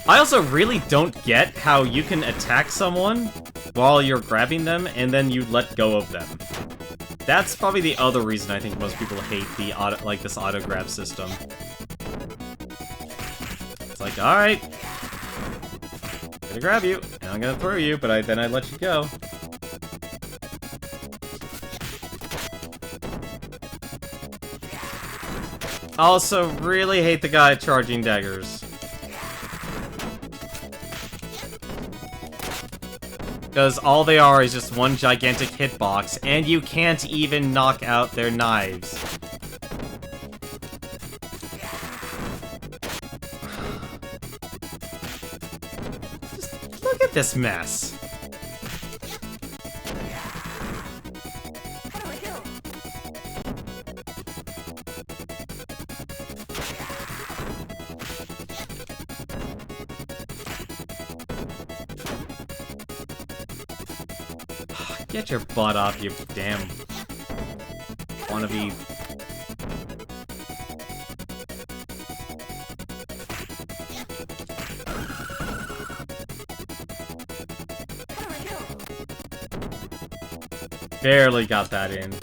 I also really don't get how you can attack someone while you're grabbing them, and then you let go of them. That's probably the other reason I think most people hate the this auto grab system. It's like, alright, I'm gonna grab you, and I'm gonna throw you, but then I let you go. Also, really hate the guy charging daggers. Because all they are is just one gigantic hitbox, and you can't even knock out their knives. Just look at this mess. Get your butt off, you damn wannabe. Barely got that in.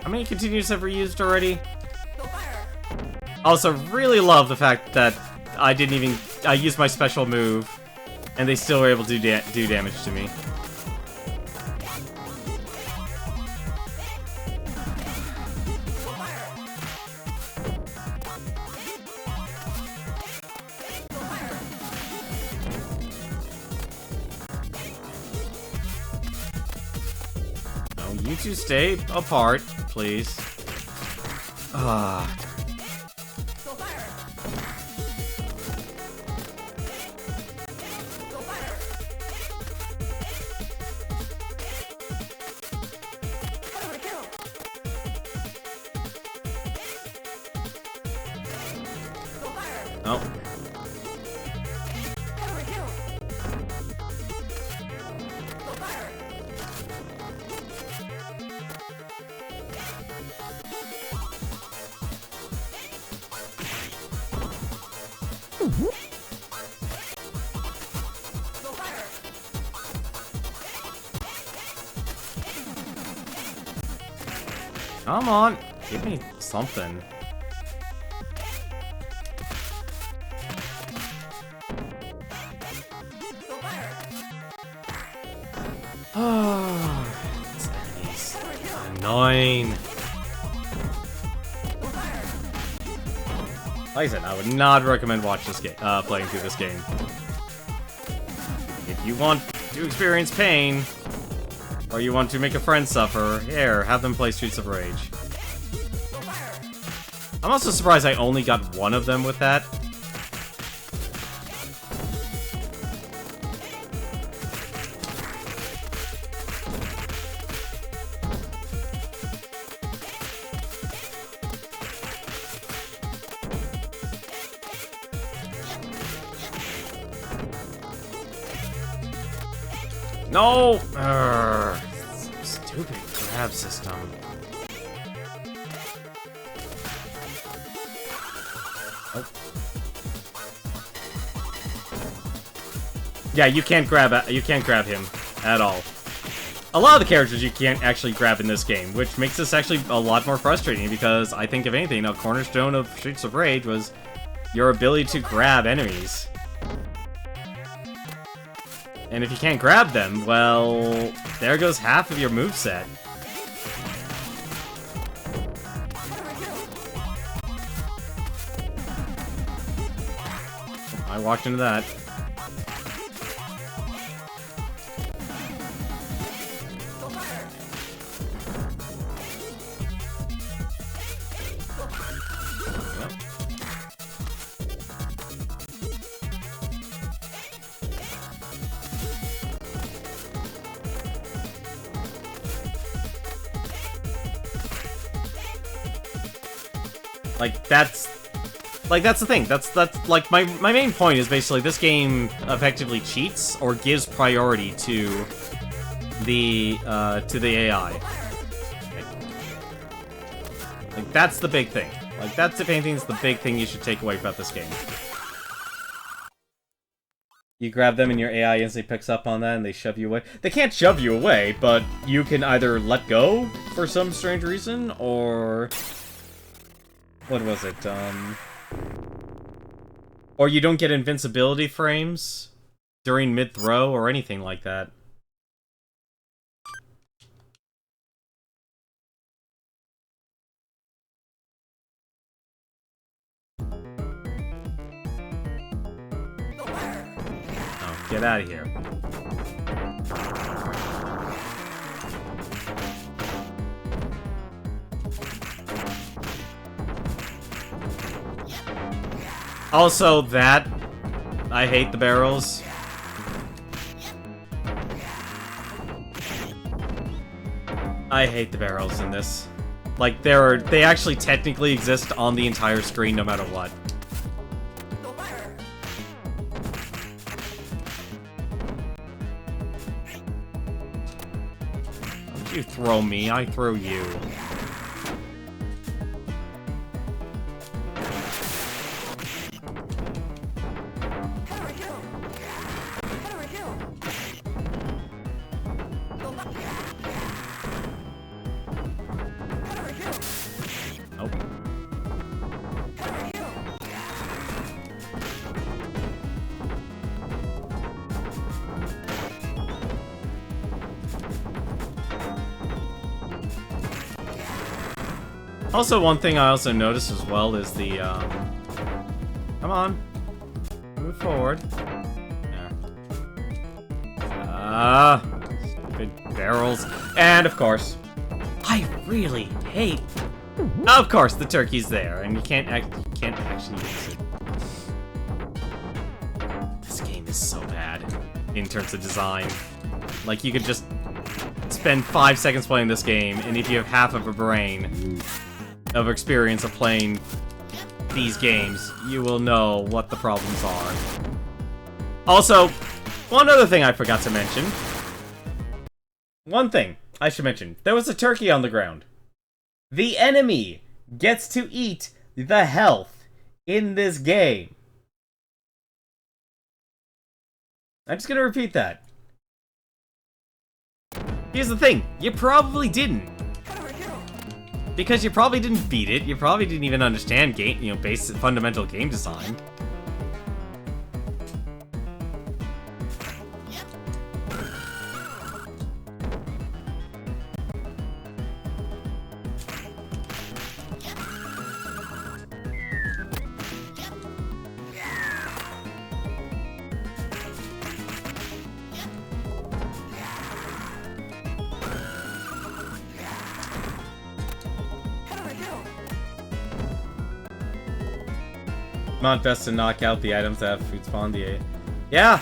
How many continues have we used already? Also, really love the fact that I used my special move, and they still were able to do damage to me. No, you two stay apart, please. Ah. Oh. Come on, give me something. Oh, it's enemies. Annoying. Like I said, I would not recommend playing through this game. If you want to experience pain, or you want to make a friend suffer, here, have them play Streets of Rage. I'm also surprised I only got one of them with that. No! Stupid grab system. Oh. Yeah, you can't grab him at all. A lot of the characters you can't actually grab in this game, which makes this actually a lot more frustrating because I think if anything, a cornerstone of Streets of Rage was your ability to grab enemies. And if you can't grab them, well, there goes half of your moveset. I walked into that. That's the thing. That's like my main point is basically this game effectively cheats or gives priority to the AI. Like that's the big thing. Like that's if anything is the big thing you should take away about this game. You grab them and your AI instantly picks up on that and they shove you away. They can't shove you away, but you can either let go for some strange reason or what was it? Or you don't get invincibility frames during mid-throw or anything like that. Oh, get out of here. Also, I hate the barrels. I hate the barrels in this. Like, they actually technically exist on the entire screen no matter what. Don't you throw me, I throw you. Also, one thing I also noticed as well is the, come on. Move forward. There. Stupid barrels. And, of course, I really hate... Of course, the turkey's there, and you can't actually use it. This game is so bad in terms of design. Like, you could just spend 5 seconds playing this game, and if you have half of a brain of experience of playing these games, you will know what the problems are. Also, one other thing I forgot to mention. One thing I should mention. There was a turkey on the ground. The enemy gets to eat the health in this game. I'm just gonna repeat that. Here's the thing. You probably didn't. Because you probably didn't beat it, you probably didn't even understand basic fundamental game design. not best to knock out the items that have food spawn. Yeah.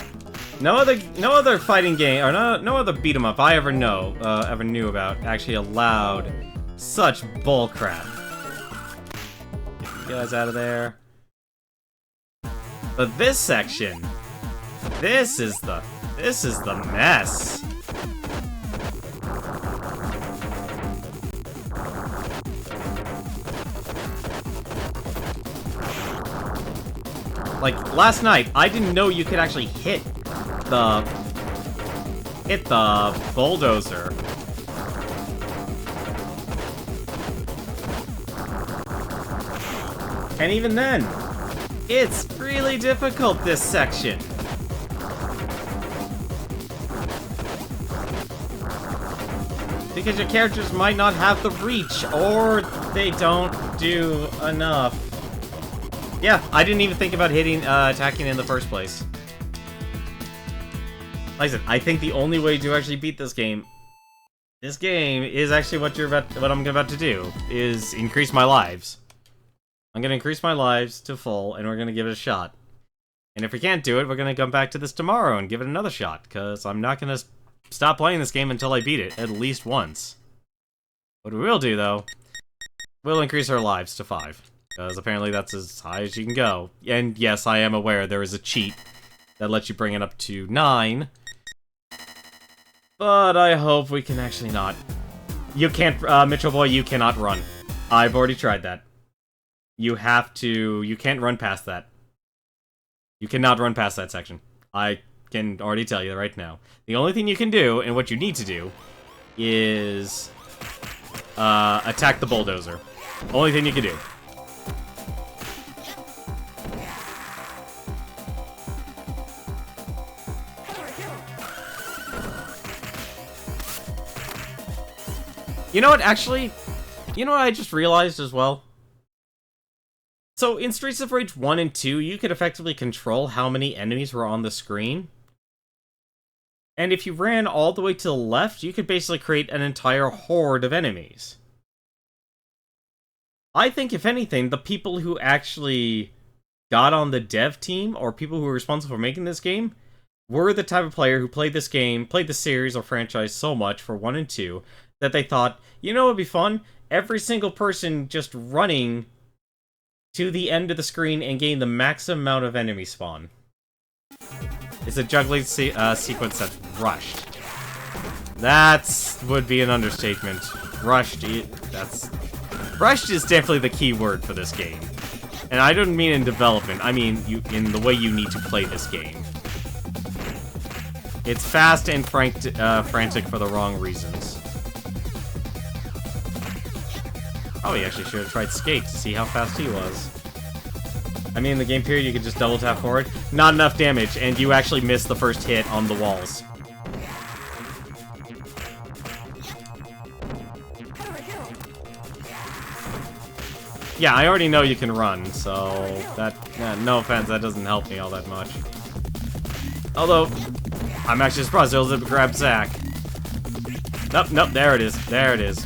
No other fighting game or no other beat 'em up I ever knew about actually allowed such bull crap. Get you guys out of there. But this section, this is the mess. Like last night, I didn't know you could actually hit the bulldozer. And even then, it's really difficult, this section. Because your characters might not have the reach, or they don't do enough. Yeah, I didn't even think about attacking in the first place. Like I said, I think the only way to actually beat this game is actually what I'm about to do, is increase my lives. I'm gonna increase my lives to full, and we're gonna give it a shot. And if we can't do it, we're gonna come back to this tomorrow and give it another shot, because I'm not gonna stop playing this game until I beat it, at least once. What we will do, though, we'll increase our lives to 5. Because apparently that's as high as you can go. And yes, I am aware there is a cheat that lets you bring it up to 9. But I hope we can actually not. You can't, Mitchell Boy, you cannot run. I've already tried that. You can't run past that. You cannot run past that section. I can already tell you right now. The only thing you can do, and what you need to do, is attack the bulldozer. Only thing you can do. You know what, actually? You know what I just realized as well? So, in Streets of Rage 1 and 2, you could effectively control how many enemies were on the screen. And if you ran all the way to the left, you could basically create an entire horde of enemies. I think, if anything, the people who actually got on the dev team, or people who were responsible for making this game, were the type of player who played this game, played the series or franchise so much for 1 and 2, that they thought, you know what would be fun? Every single person just running to the end of the screen and getting the maximum amount of enemy spawn. It's a juggling sequence that's rushed. That would be an understatement. Rushed is definitely the key word for this game. And I don't mean in development, I mean in the way you need to play this game. It's fast and frantic for the wrong reasons. Oh, he actually should have tried Skate to see how fast he was. I mean, in the game period, you could just double tap forward. Not enough damage, and you actually missed the first hit on the walls. Yeah, I already know you can run, so no offense, that doesn't help me all that much. Although, I'm actually surprised I was able to grab Zack. Nope, there it is. There it is.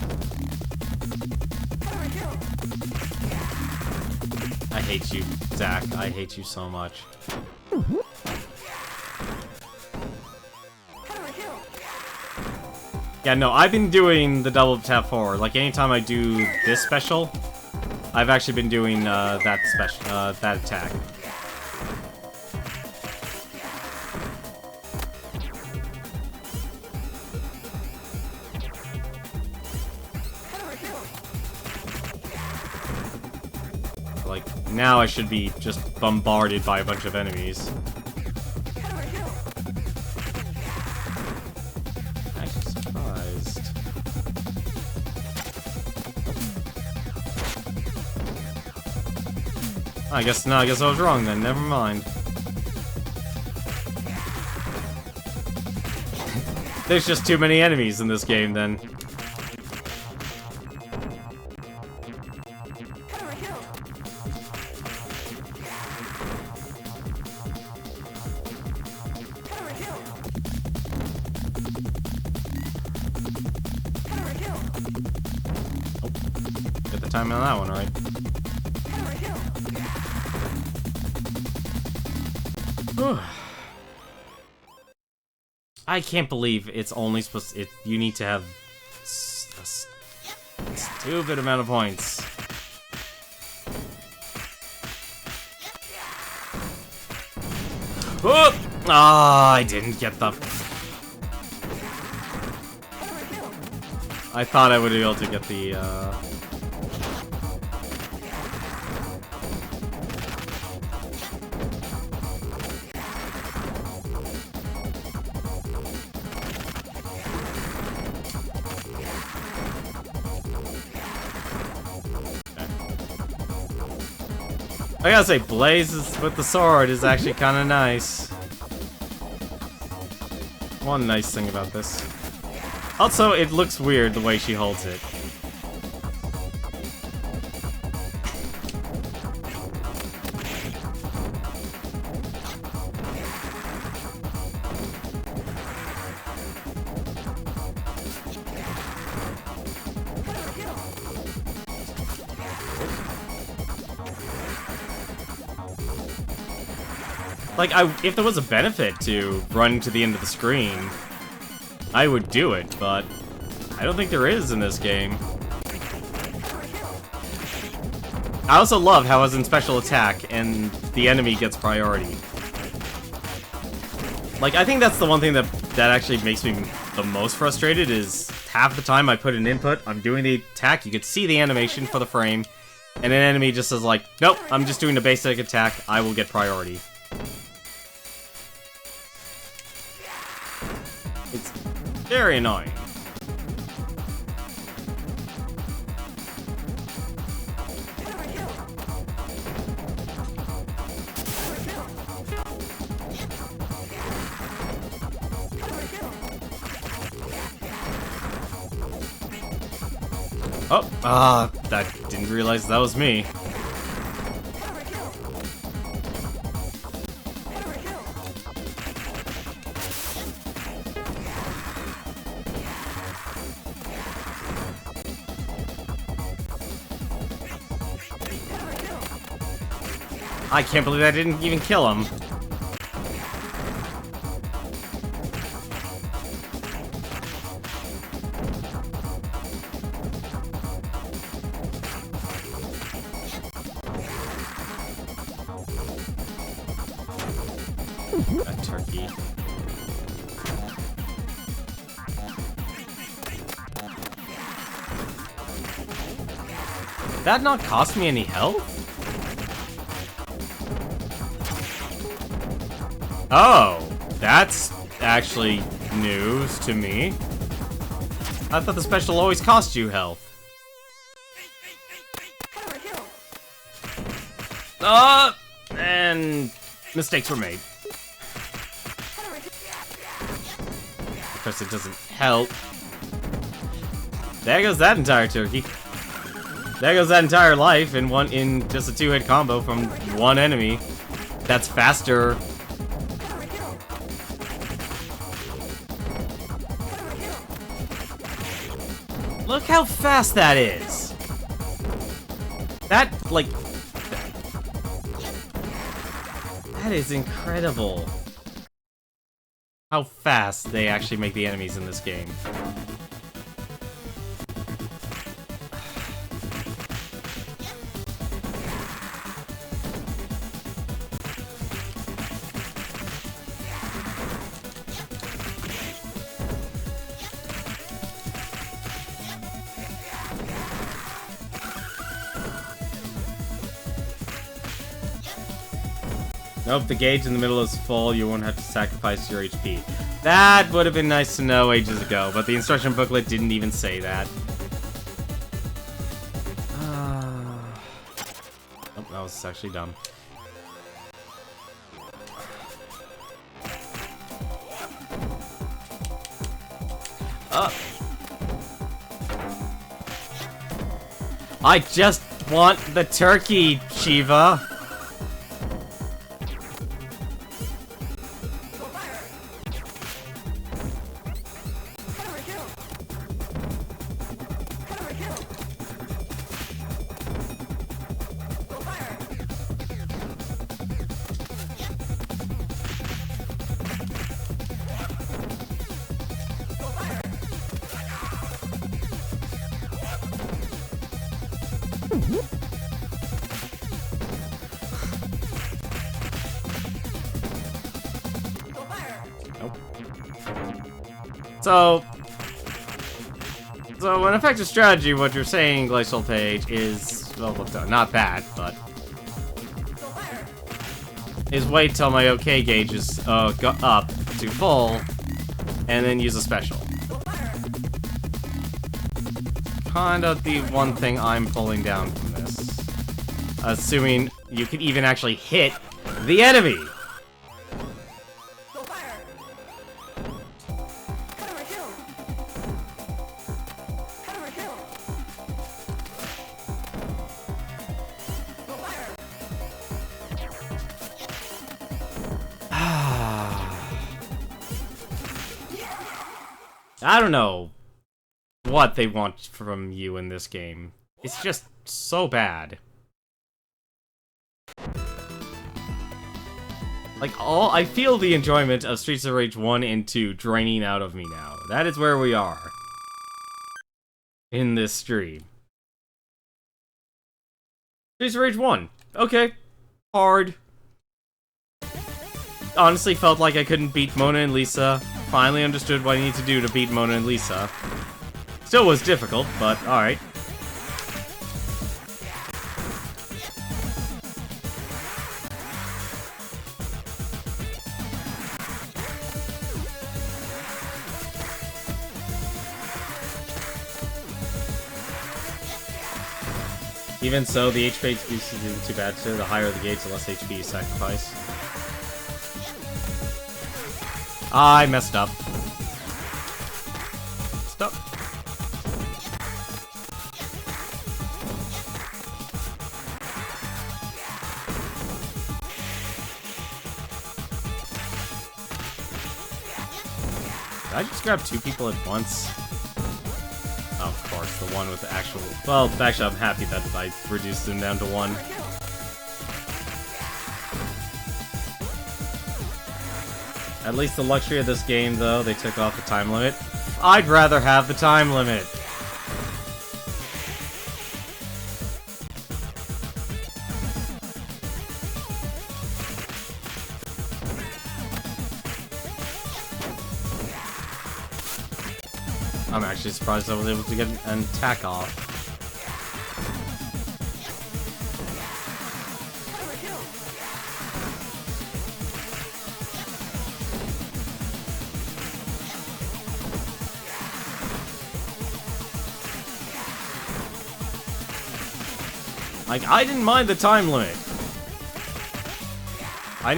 I hate you, Zack. I hate you so much. Yeah, no, I've been doing the double tap forward. Like, anytime I do this special, I've actually been doing that attack. Like, now I should be just bombarded by a bunch of enemies. I'm actually surprised. I guess I was wrong then, never mind. There's just too many enemies in this game then. Get the timing on that one right. I can't believe it's only supposed to... you need to have a stupid amount of points. Oh! Ah, I didn't get the... I thought I would be able to get the, I gotta say, Blaze with the sword is actually kind of nice. One nice thing about this. Also, it looks weird the way she holds it. Like, if there was a benefit to running to the end of the screen, I would do it, but I don't think there is in this game. I also love how as in special attack, and the enemy gets priority. Like, I think that's the one thing that actually makes me the most frustrated, is half the time I put an input, I'm doing the attack, you could see the animation for the frame, and an enemy just says like, nope, I'm just doing the basic attack, I will get priority. It's very annoying. Oh, that didn't realize that was me. I can't believe I didn't even kill him. That turkey. Did that not cost me any health? Oh, that's actually news to me. I thought the special always cost you health. And mistakes were made. Of course, it doesn't help. There goes that entire turkey. There goes that entire life in just a two-hit combo from one enemy. That's faster. Look how fast that is! That, like... That is incredible. How fast they actually make the enemies in this game. Nope, the gauge in the middle is full, you won't have to sacrifice your HP. That would have been nice to know ages ago, but the instruction booklet didn't even say that. Oh, that was actually dumb. I just want the turkey, Shiva. Nope. So an effective strategy, what you're saying, Glacial Page, is, well, not bad, but is wait till my OK gauge is go up to full, and then use a special. Kinda the one thing I'm pulling down from this. Assuming you can even actually hit the enemy! I don't know what they want from you in this game. It's just so bad. Like, I feel the enjoyment of Streets of Rage 1 and 2 draining out of me now. That is where we are in this stream. Streets of Rage 1. Okay. Hard. Honestly felt like I couldn't beat Mona and Lisa. Finally understood what I need to do to beat Mona and Lisa. Still was difficult, but alright. Even so, the HP isn't too bad, so the higher the gauge, the less HP you sacrifice. I messed up. Stop. Did I just grab two people at once? Oh, of course, the one with the actual... Well, actually, I'm happy that I reduced them down to one. At least the luxury of this game, though, they took off the time limit. I'd rather have the time limit. I'm actually surprised I was able to get an attack off. Like, I didn't mind the time limit. I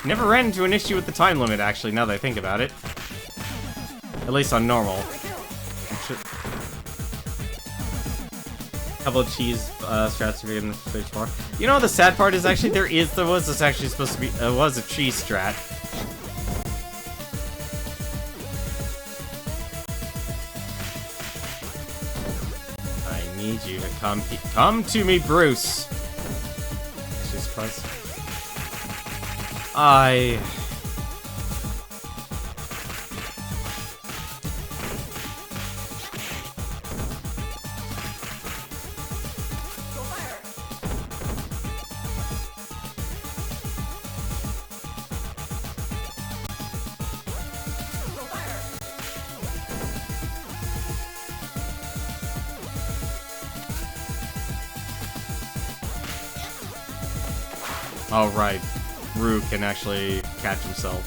never ran into an issue with the time limit, actually, now that I think about it. At least on normal. Couple of cheese strats to be in the stage 4. You know, the sad part is actually there was actually supposed to be was a cheese strat. I need you to come to me, Bruce. Actually, surprised. Oh, right. Rue can actually catch himself.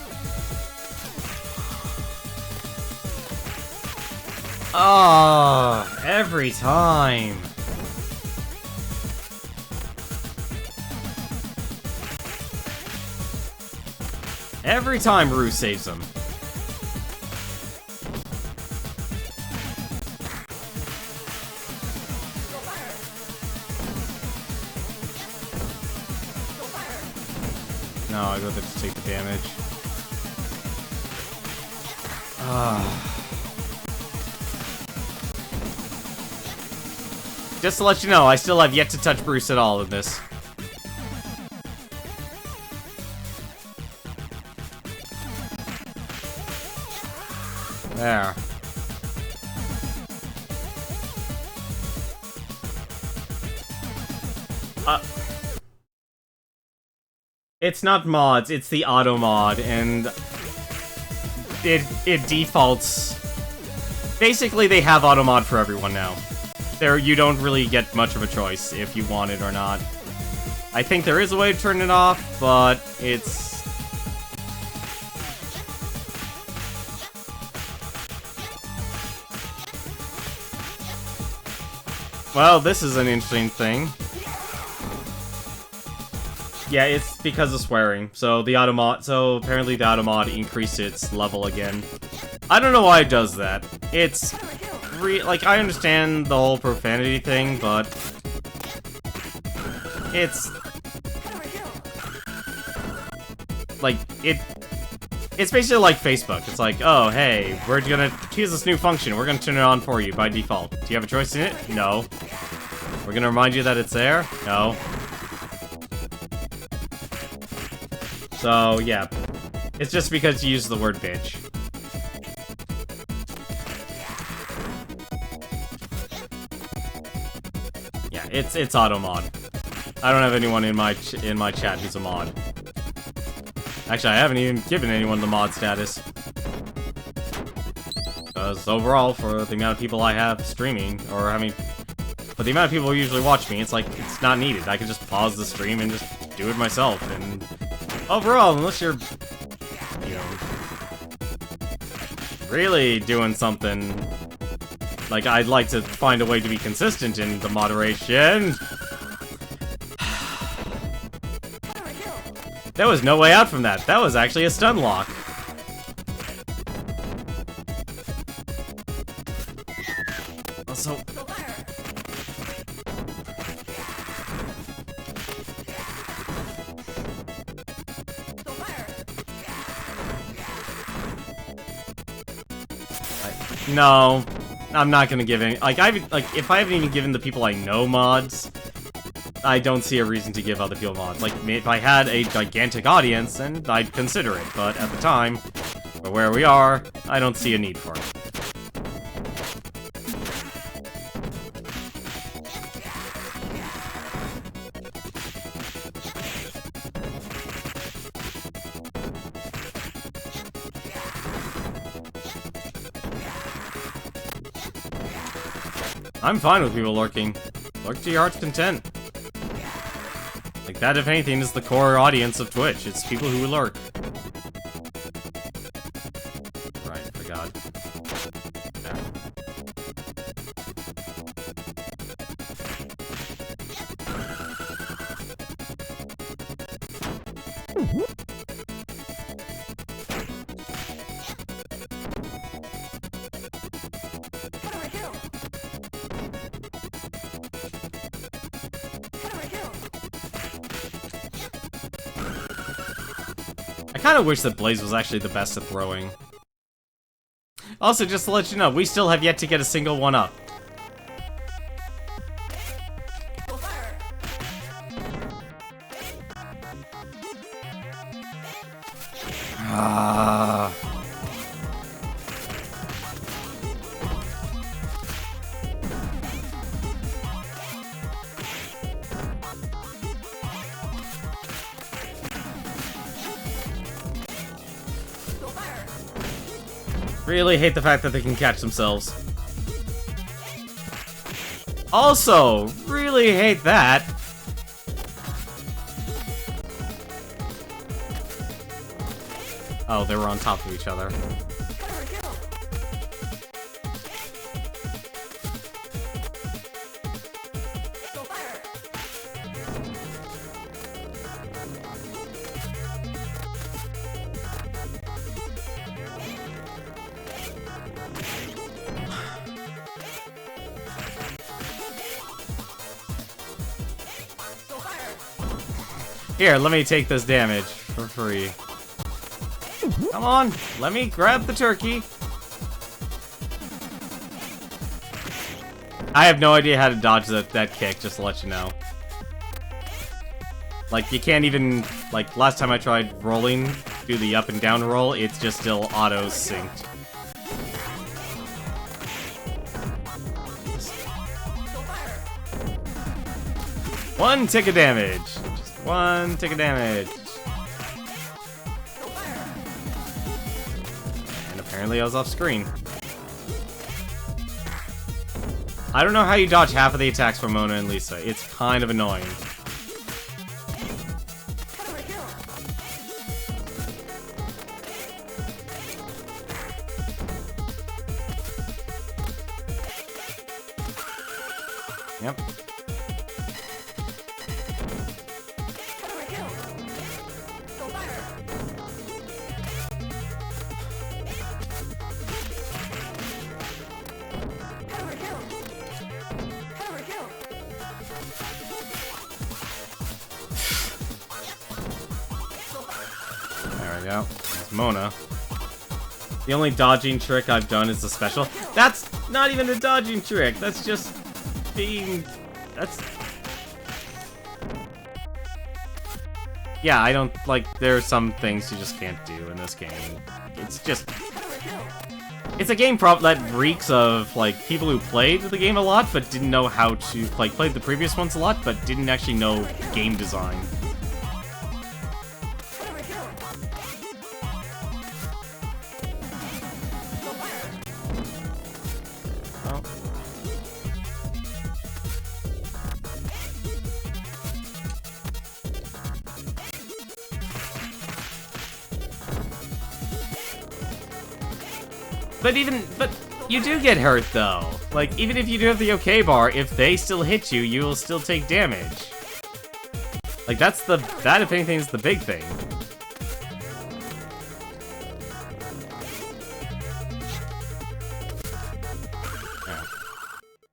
Oh, every time. Every time Rue saves him. No, I go there to take the damage. Just to let you know, I still have yet to touch Bruce at all in this. There. It's not mods, it's the auto mod, and it defaults. Basically, they have auto mod for everyone now. You don't really get much of a choice if you want it or not. I think there is a way to turn it off, but it's... Well, this is an interesting thing. Yeah, it's because of swearing. So apparently the auto mod increased its level again. I don't know why it does that. It's like, I understand the whole profanity thing, but it's like it's basically like Facebook. It's like, oh, hey, we're gonna use this new function. We're gonna turn it on for you by default. Do you have a choice in it? No. We're gonna remind you that it's there? No. So, yeah. It's just because you use the word bitch. Yeah, it's auto mod. I don't have anyone in my chat who's a mod. Actually, I haven't even given anyone the mod status. Because overall, for the amount of people I have streaming, or I mean, for the amount of people who usually watch me, it's like, it's not needed. I can just pause the stream and just do it myself, and overall, unless you're, you know, really doing something, like, I'd like to find a way to be consistent in the moderation. There was no way out from that. That was actually a stun lock. Also... No, I'm not gonna give any. Like, if I haven't even given the people I know mods, I don't see a reason to give other people mods. Like, if I had a gigantic audience, then I'd consider it. But at the time, or where we are, I don't see a need for it. I'm fine with people lurking. Lurk to your heart's content. Like, that, if anything, is the core audience of Twitch. It's people who lurk. Right, for God. Yeah. I kind of wish that Blaze was actually the best at throwing. Also, just to let you know, we still have yet to get a single one up. Really hate the fact that they can catch themselves. Also, really hate that. Oh, they were on top of each other. Here, let me take this damage for free. Come on, let me grab the turkey. I have no idea how to dodge that kick, just to let you know. Like, you can't even, like, last time I tried rolling, do the up and down roll, it's just still auto-synced. 1 tick of damage. Just 1 tick of damage. And apparently I was off screen. I don't know how you dodge half of the attacks from Mona and Lisa. It's kind of annoying. Yep. There we go. There's Mona. The only dodging trick I've done is the special. That's not even a dodging trick. That's just being... That's... Yeah, I don't... Like, there are some things you just can't do in this game. It's just... It's a game that reeks of, like, people who played the game a lot, but didn't know how to... Like, played the previous ones a lot, but didn't actually know game design. But you do get hurt, though. Like, even if you do have the OK bar, if they still hit you, you will still take damage. Like, that, if anything, is the big thing. Alright.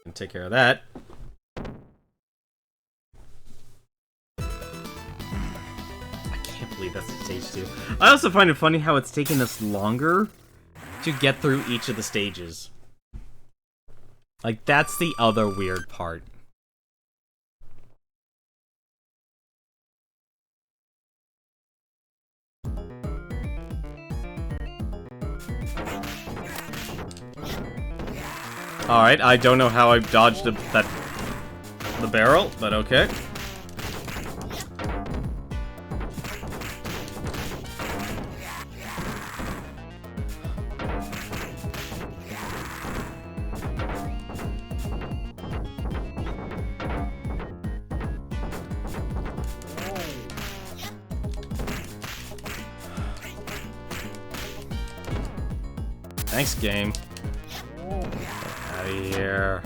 And take care of that. I can't believe that's stage 2. I also find it funny how it's taken us longer to get through each of the stages. Like, that's the other weird part. Alright, I don't know how I dodged the barrel, but okay. Thanks, game. Out of here.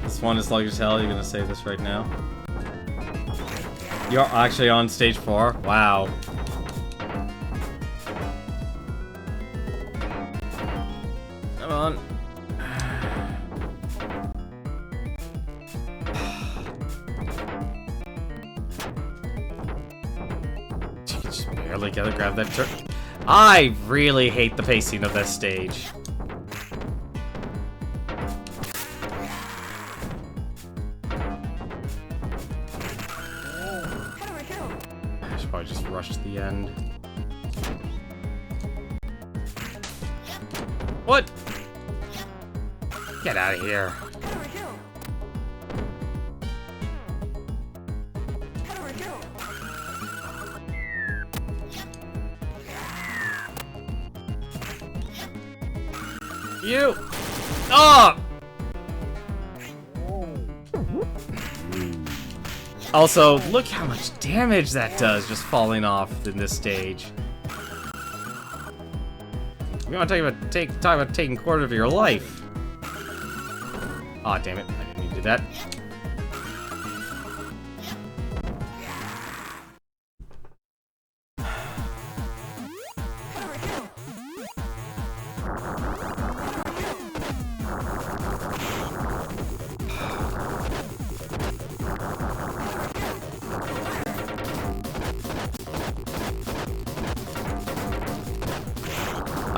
This one is sluggish as hell. You're gonna save this right now. You're actually on stage 4? Wow. Come on. You can just barely gotta grab that turn. I really hate the pacing of this stage. Just rush to the end. What? Get out of here. You! Oh! Also, look how much damage that does just falling off in this stage. We want to talk about taking a quarter of your life. Aw, damn it. I didn't mean to do that.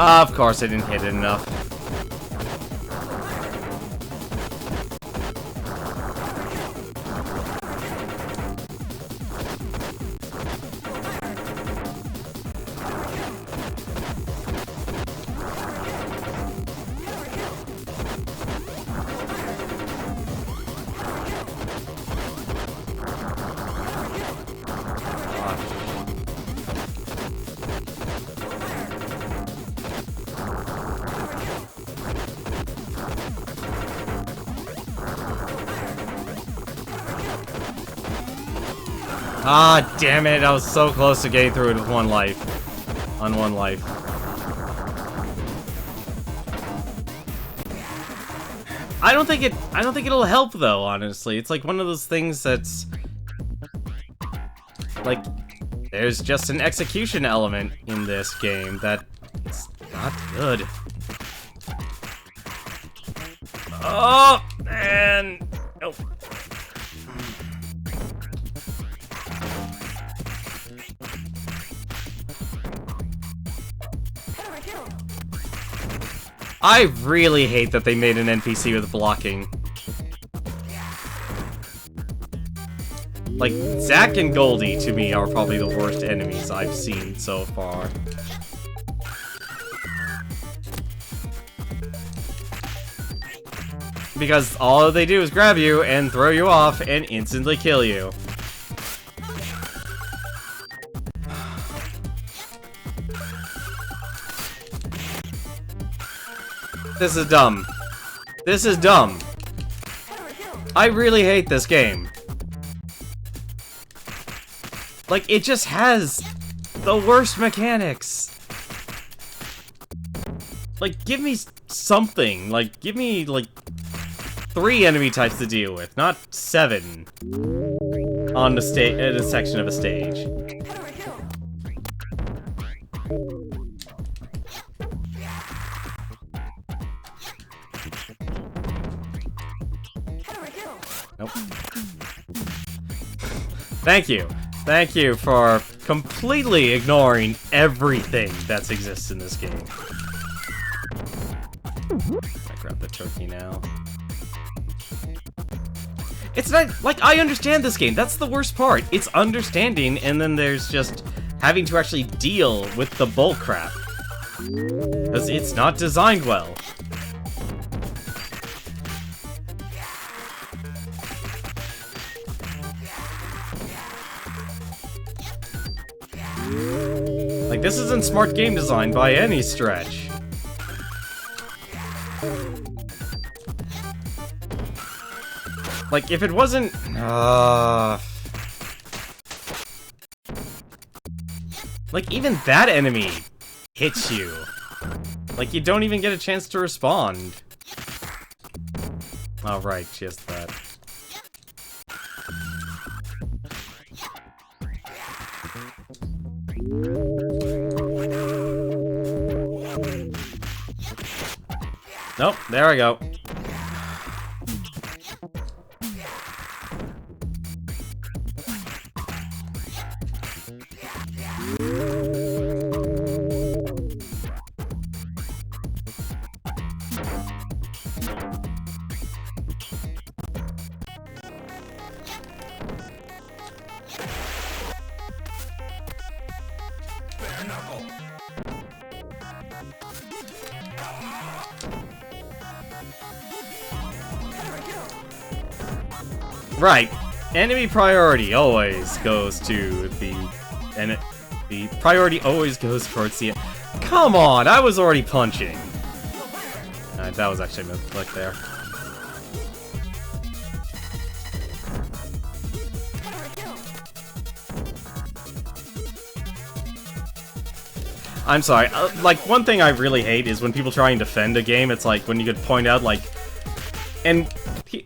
Of course I didn't hit it enough. Ah, damn it, I was so close to getting through it with one life. On one life. I don't think it'll help though, honestly. It's like one of those things that's like there's just an execution element in this game that it's not good. Oh, man. Nope. I really hate that they made an NPC with blocking. Like, Zack and Goldie, to me, are probably the worst enemies I've seen so far. Because all they do is grab you and throw you off and instantly kill you. This is dumb. This is dumb. I really hate this game. Like, it just has the worst mechanics. Like, give me something. Like, give me, like, 3 enemy types to deal with, not 7. On the stage, in a section of a stage. Nope. Thank you. Thank you for completely ignoring everything that exists in this game. I grab the turkey now. It's not, like, I understand this game. That's the worst part. It's understanding, and then there's just having to actually deal with the bull crap. Because it's not designed well. Like, this isn't smart game design by any stretch. Like, if it wasn't... Like, even that enemy hits you. Like, you don't even get a chance to respond. Oh, right, just that. Nope, there I go. Right. Enemy priority always goes to the... And the priority always goes towards the... Come on! I was already punching! Alright, that was actually a misclick there. I'm sorry. Like, one thing I really hate is when people try and defend a game, it's like, when you could point out, like... And...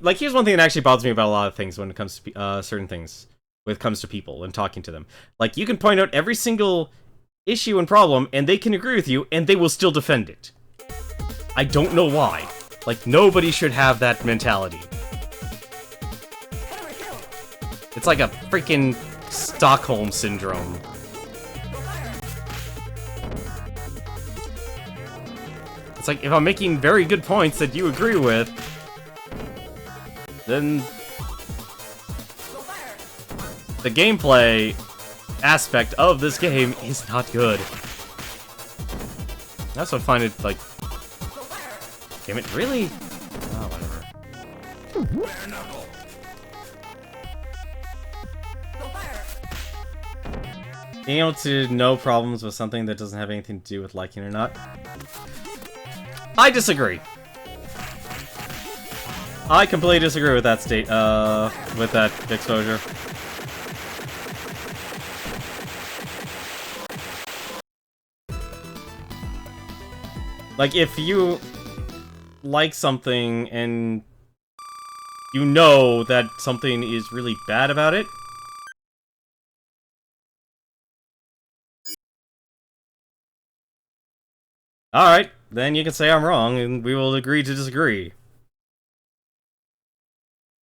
Like, here's one thing that actually bothers me about a lot of things when it comes to certain things. When it comes to people and talking to them. Like, you can point out every single issue and problem, and they can agree with you, and they will still defend it. I don't know why. Like, nobody should have that mentality. It's like a freaking Stockholm Syndrome. It's like, if I'm making very good points that you agree with, then the gameplay aspect of this game is not good. I also find it, like... Damn it, really? Oh, whatever. Being able to know problems with something that doesn't have anything to do with liking or not. I disagree. I completely disagree with that with that exposure. Like, if you like something and you know that something is really bad about it, alright, then you can say I'm wrong and we will agree to disagree.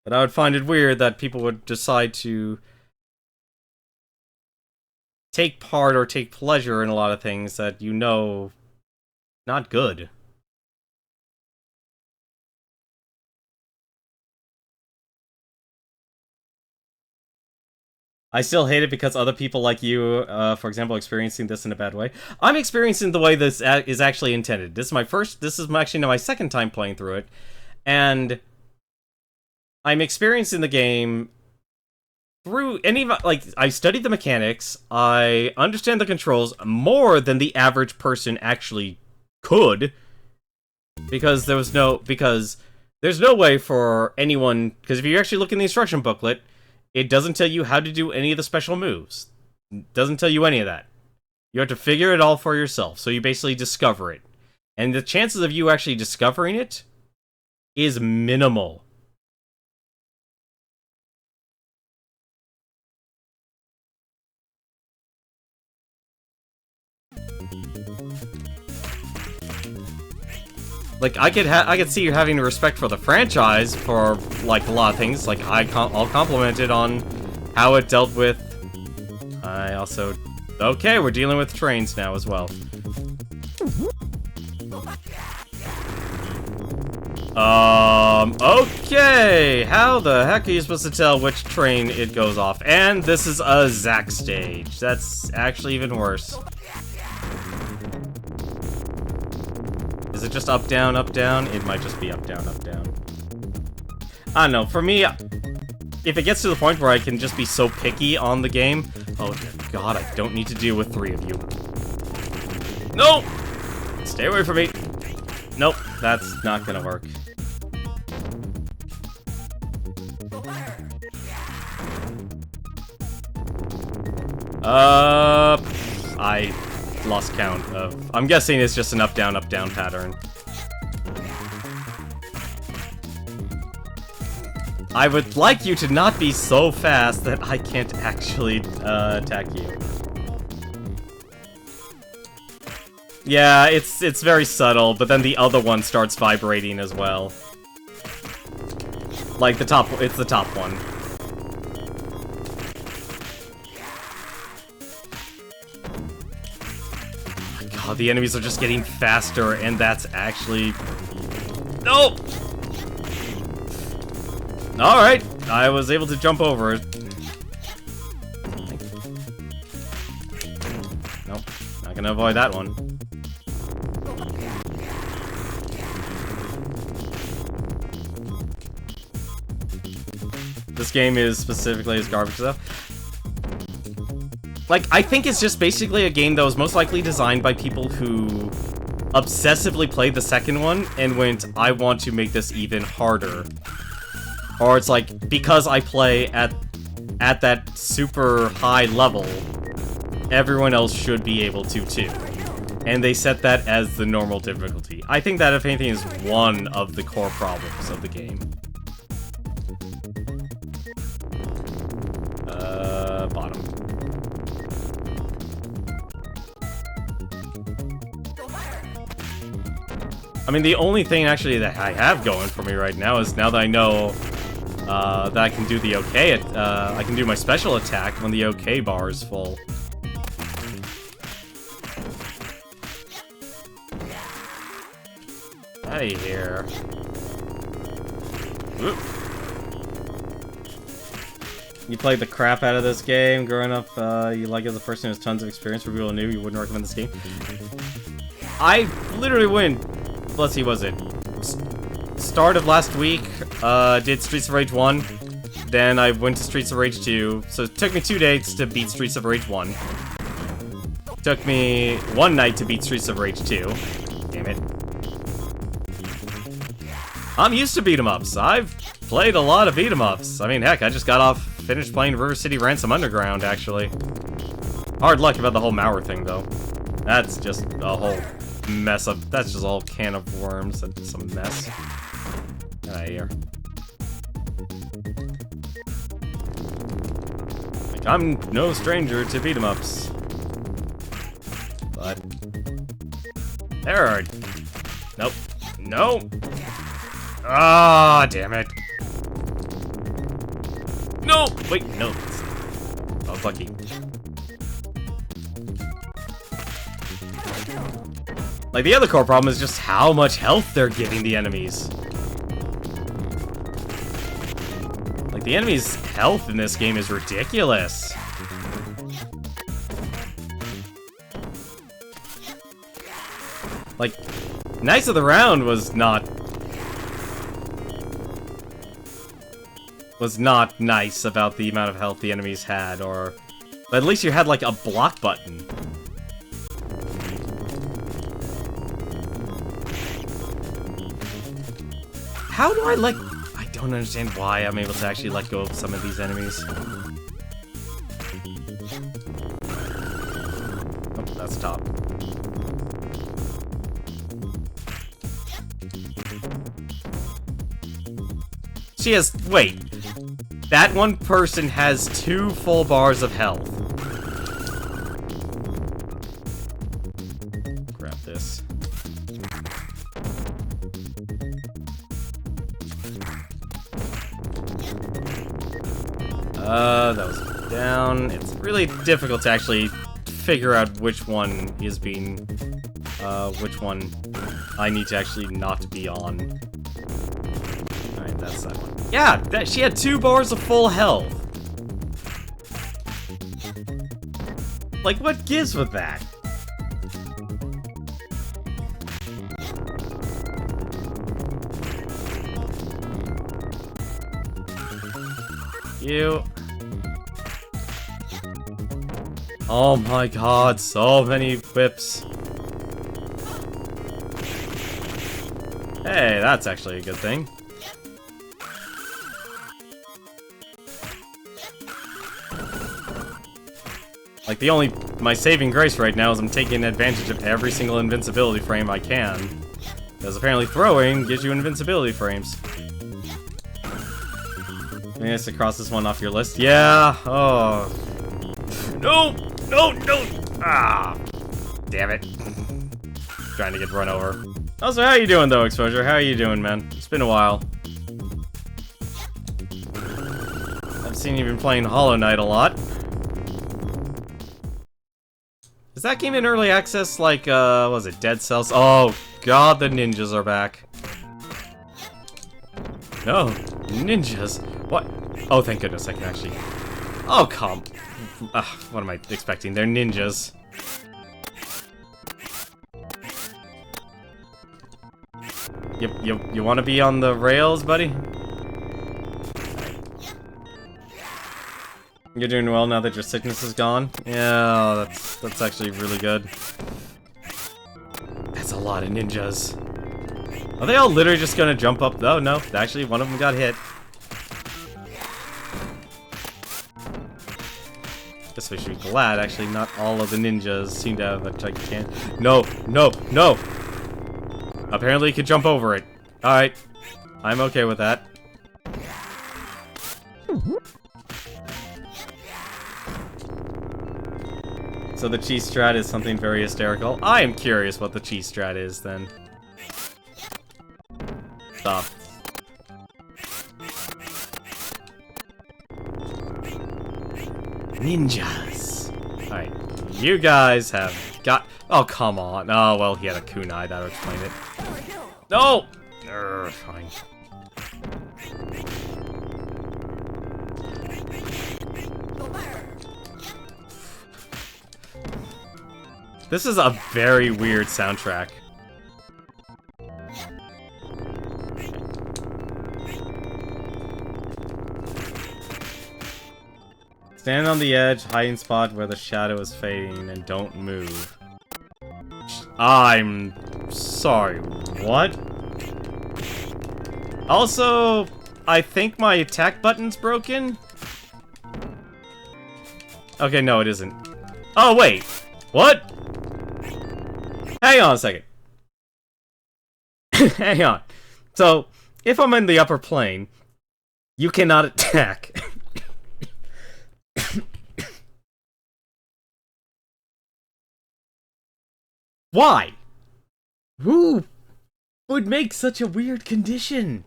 But I would find it weird that people would decide to take part or take pleasure in a lot of things that you know not good. I still hate it because other people like you, for example, experiencing this in a bad way. I'm experiencing the way this is actually intended. This is actually my second time playing through it, and I'm experiencing the game through I studied the mechanics, I understand the controls more than the average person actually could, because there's no way for anyone, because if you actually look in the instruction booklet, it doesn't tell you how to do any of the special moves. It doesn't tell you any of that. You have to figure it all for yourself, so you basically discover it. And the chances of you actually discovering it is minimal. Like, I could see you having respect for the franchise for, like, a lot of things. Like, I'll compliment it on how it dealt with... I also... Okay, we're dealing with trains now as well. Okay! How the heck are you supposed to tell which train it goes off? And this is a Zack stage. That's actually even worse. Is it just up, down, up, down? It might just be up, down, up, down. I don't know, for me, if it gets to the point where I can just be so picky on the game... Oh, dear God, I don't need to deal with 3 of you. No! Stay away from me. Nope, that's not gonna work. I lost count of... I'm guessing it's just an up, down pattern. I would like you to not be so fast that I can't actually attack you. Yeah, it's very subtle, but then the other one starts vibrating as well. Like it's the top one. Oh, the enemies are just getting faster, and that's actually... No! Alright, I was able to jump over it. Nope, not gonna avoid that one. This game is specifically as garbage though. Like, I think it's just basically a game that was most likely designed by people who obsessively played the second one and went, I want to make this even harder. Or it's like, because I play at that super high level, everyone else should be able to too. And they set that as the normal difficulty. I think that, if anything, is one of the core problems of the game. Bottom. I mean, the only thing actually that I have going for me right now is, now that I know that I can do the OK, I can do my special attack when the OK bar is full. Out of here. Whoop. You played the crap out of this game growing up. You like it as a person who has tons of experience. For people who knew, you wouldn't recommend this game. I literally went. Let's see, was it start of last week? Did Streets of Rage 1. Then I went to Streets of Rage 2. So it took me 2 days to beat Streets of Rage 1. Took me 1 night to beat Streets of Rage 2. Damn it. I'm used to beat 'em ups. I've played a lot of beat 'em ups. I mean, heck, I just finished playing River City Ransom Underground, actually. Hard luck about the whole Mauer thing, though. That's just a whole mess of... That's just a whole can of worms. That's some mess. Get out of here. Like, I'm no stranger to beat 'em ups. But... There. Nope. No! Ah, damn it. No! Wait, no. I was lucky. Like, the other core problem is just how much health they're giving the enemies. Like, the enemies' health in this game is ridiculous. Like, Knights of the Round was not nice about the amount of health the enemies had, but at least you had, like, a block button. How do I don't understand why I'm able to actually let go of some of these enemies. Oh, that's top. She has... Wait. That one person has 2 full bars of health. Grab this. That was down. It's really difficult to actually figure out which one is being... which one I need to actually not be on. Alright, that's that one. Yeah, she had 2 bars of full health. Like, what gives with that? You. Oh my god, so many whips. Hey, that's actually a good thing. Like, my saving grace right now is I'm taking advantage of every single invincibility frame I can. Because apparently throwing gives you invincibility frames. I guess to cross this one off your list. Yeah, oh. No! No, no! Ah! Damn it. Trying to get run over. Also, how you doing though, Exposure? How are you doing, man? It's been a while. I've seen you been playing Hollow Knight a lot. Is that game in early access like, what was it, Dead Cells? Oh, god, the ninjas are back. No, ninjas? What? Oh, thank goodness I can actually... Oh, come... what am I expecting? They're ninjas. You want to be on the rails, buddy? You're doing well now that your sickness is gone? Yeah, that's actually really good. That's a lot of ninjas. Are they all literally just gonna jump up? Oh, no. Actually, one of them got hit. Guess we should be glad, actually, not all of the ninjas seem to have a gigantic... No, no, no! Apparently you could jump over it. Alright. I'm okay with that. So the cheese strat is something very hysterical. I am curious what the cheese strat is, then. Stop. Ninjas! Alright, you guys have got... Oh, come on. Oh, well, he had a kunai, that'll explain it. No! Fine. This is a very weird soundtrack. Stand on the edge, hiding spot where the shadow is fading, and don't move. I'm sorry, what? Also, I think my attack button's broken? Okay, no, it isn't. Oh, wait! What? Hang on a second. Hang on. So, if I'm in the upper plane, you cannot attack. Why? Who would make such a weird condition?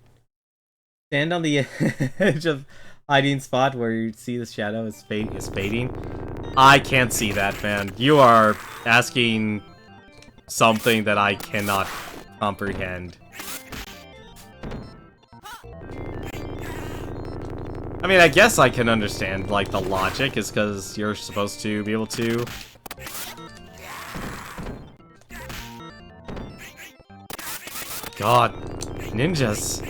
Stand on the edge of hiding spot where you see the shadow is fading. I can't see that, man. You are asking something that I cannot comprehend. I mean, I guess I can understand, like, the logic is because you're supposed to be able to... God, ninjas.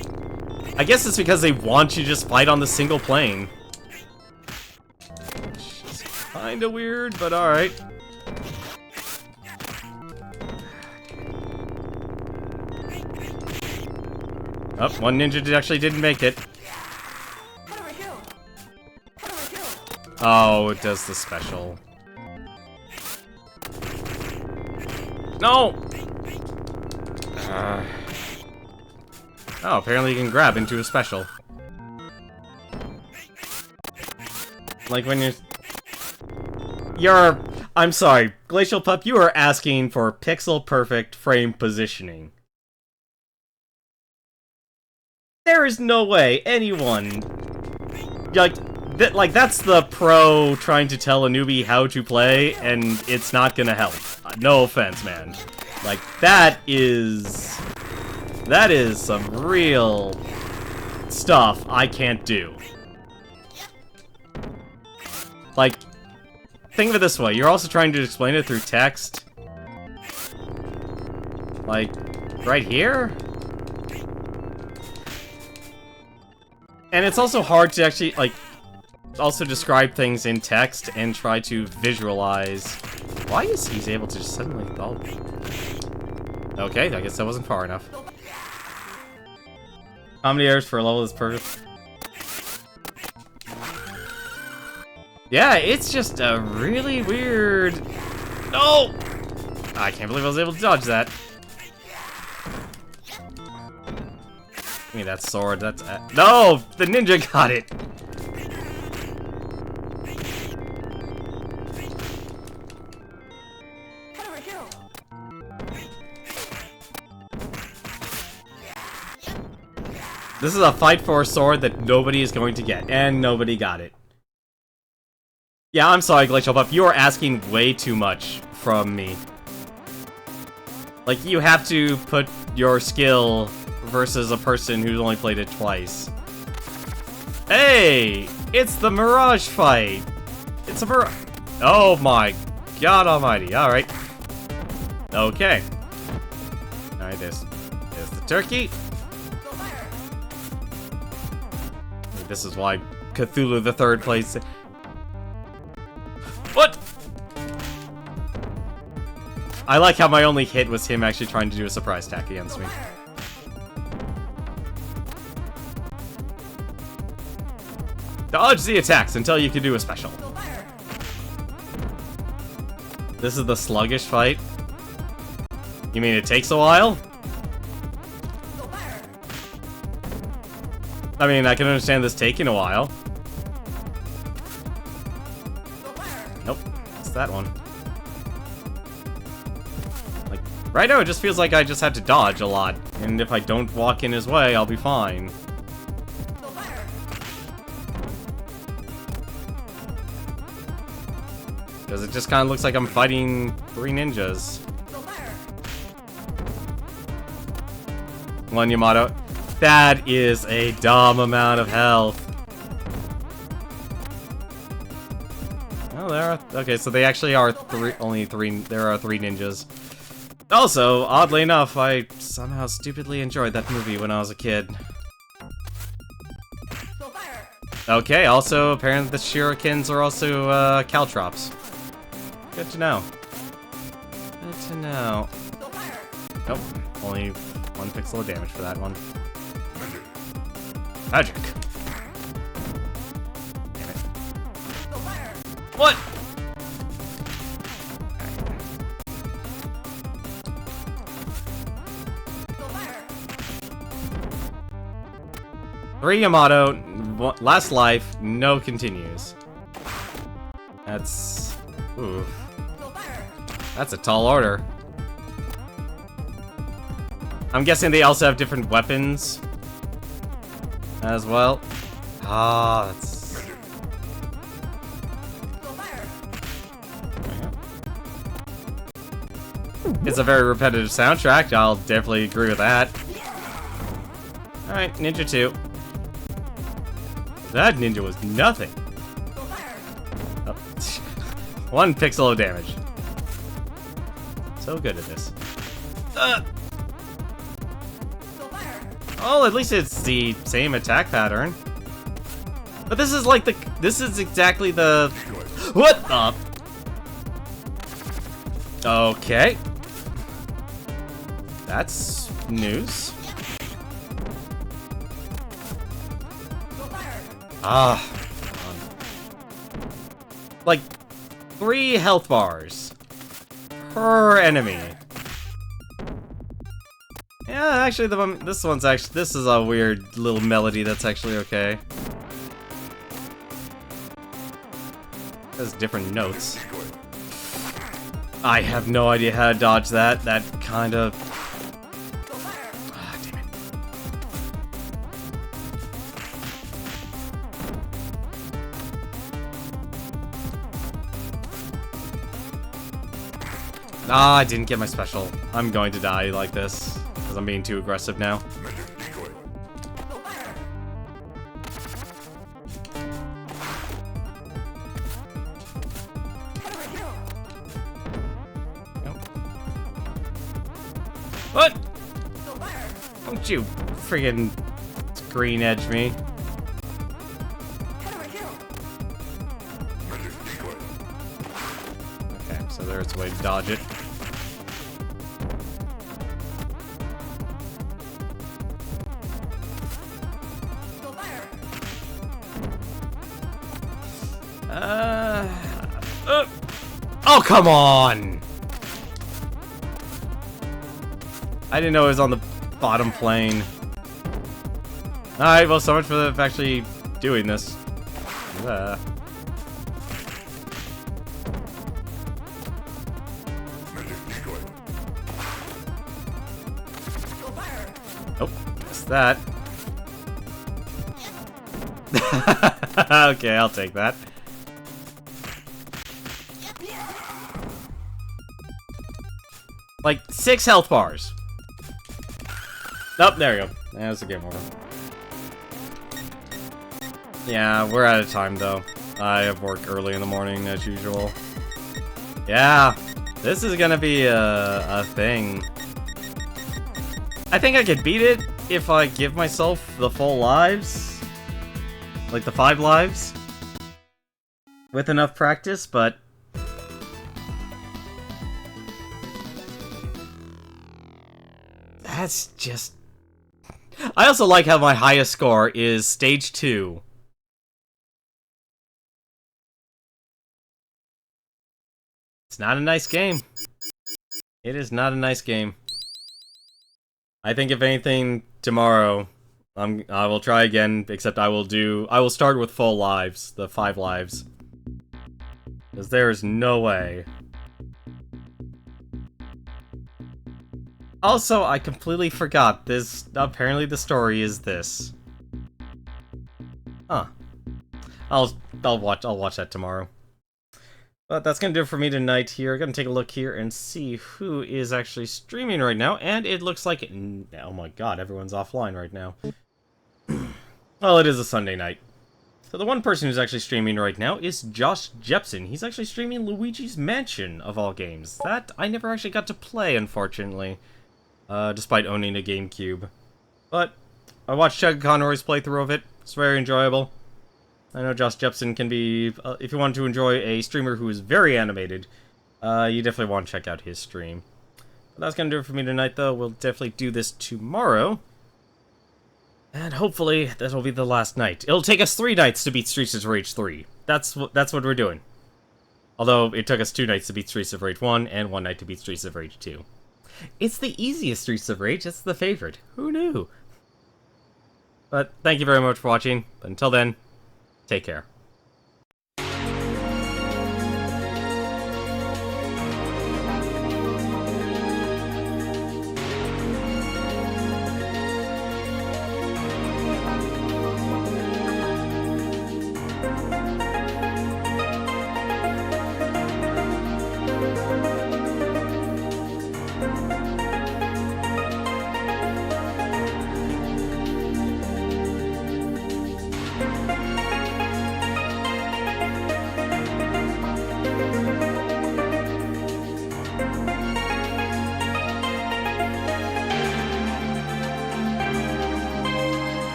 I guess it's because they want you to just fight on the single plane. Which is kinda weird, but alright. Oh, one ninja actually didn't make it. Oh, it does the special. No! Oh, apparently you can grab into a special. Like when I'm sorry, Glacial Pup, you are asking for pixel-perfect frame positioning. There is no way anyone... Like, that's the pro trying to tell a newbie how to play, and it's not gonna help. No offense, man. Like, that is some real stuff I can't do. Like, think of it this way, you're also trying to explain it through text. Like, right here? And it's also hard to actually, like, also describe things in text and try to visualize. Why is he able to just suddenly... Oh. Okay, I guess that wasn't far enough. How many errors for a level is perfect? Yeah, it's just a really weird... No! I can't believe I was able to dodge that. Give me that sword, that's... No! The ninja got it! This is a fight for a sword that nobody is going to get, and nobody got it. Yeah, I'm sorry, Glacial Pup, you are asking way too much from me. Like, you have to put your skill versus a person who's only played it twice. Hey! It's the Mirage fight! It's a Mirage... Oh my god almighty, alright. Okay. Alright, there's the turkey. This is why Cthulhu the Third plays... What? I like how my only hit was him actually trying to do a surprise attack against me. Dodge the attacks until you can do a special. This is the sluggish fight? You mean it takes a while? I mean, I can understand this taking a while. Nope, it's that one. Like, right now it just feels like I just have to dodge a lot. And if I don't walk in his way, I'll be fine. Because it just kind of looks like I'm fighting 3 ninjas. One Yamato. That is a dumb amount of health. Oh, there are... Okay, so they actually are only three... There are 3 ninjas. Also, oddly enough, I somehow stupidly enjoyed that movie when I was a kid. Okay, also, apparently the shurikens are also, caltrops. Good to know. Good to know. Nope, only 1 pixel of damage for that one. Magic. Damn it. What? Three Yamato, last life, no continues. That's... Ooh. That's a tall order. I'm guessing they also have different weapons as well. Ah, that's... It's a very repetitive soundtrack, I'll definitely agree with that. Alright, Ninja 2. That ninja was nothing. Oh. 1 pixel of damage. So good at this. Oh, at least it's the same attack pattern. But this is like the... This is exactly the... What the... Okay. That's news. Ah. Like, 3 health bars per enemy. Yeah, actually, this is a weird little melody that's actually okay. It has different notes. I have no idea how to dodge that. That kind of... Ah, damn it. Ah, I didn't get my special. I'm going to die like this, because I'm being too aggressive now. What? Don't you friggin' green edge me. Okay, so there's a way to dodge it. Oh, come on! I didn't know it was on the bottom plane. Alright, well, so much for actually doing this. Oh, missed that. Okay, I'll take that. Like, 6 health bars. Oh, there we go. There's the game over. Yeah, we're out of time, though. I have work early in the morning, as usual. Yeah, this is gonna be a thing. I think I could beat it if I give myself the full lives. Like, the 5 lives. With enough practice, but... That's just... I also like how my highest score is stage 2. It's not a nice game. It is not a nice game. I think if anything, tomorrow, I will try again, except I will start with full lives, the 5 lives. Because there is no way. Also, I completely forgot this. Apparently, the story is this. Huh. I'll watch that tomorrow. But that's going to do it for me tonight here. Going to take a look here and see who is actually streaming right now. And it looks like... Oh my god, everyone's offline right now. Well, it is a Sunday night. So the one person who's actually streaming right now is Josh Jepson. He's actually streaming Luigi's Mansion, of all games. That I never actually got to play, unfortunately. Despite owning a GameCube. But I watched Chug Conroy's playthrough of it. It's very enjoyable. I know Josh Jepson can be, if you want to enjoy a streamer who is very animated, you definitely want to check out his stream. But that's going to do it for me tonight, though. We'll definitely do this tomorrow. And hopefully, that'll be the last night. It'll take us 3 nights to beat Streets of Rage 3. That's what we're doing. Although, it took us 2 nights to beat Streets of Rage 1, and 1 night to beat Streets of Rage 2. It's the easiest Streets of Rage, it's the favorite. Who knew? But, thank you very much for watching. Until then, take care.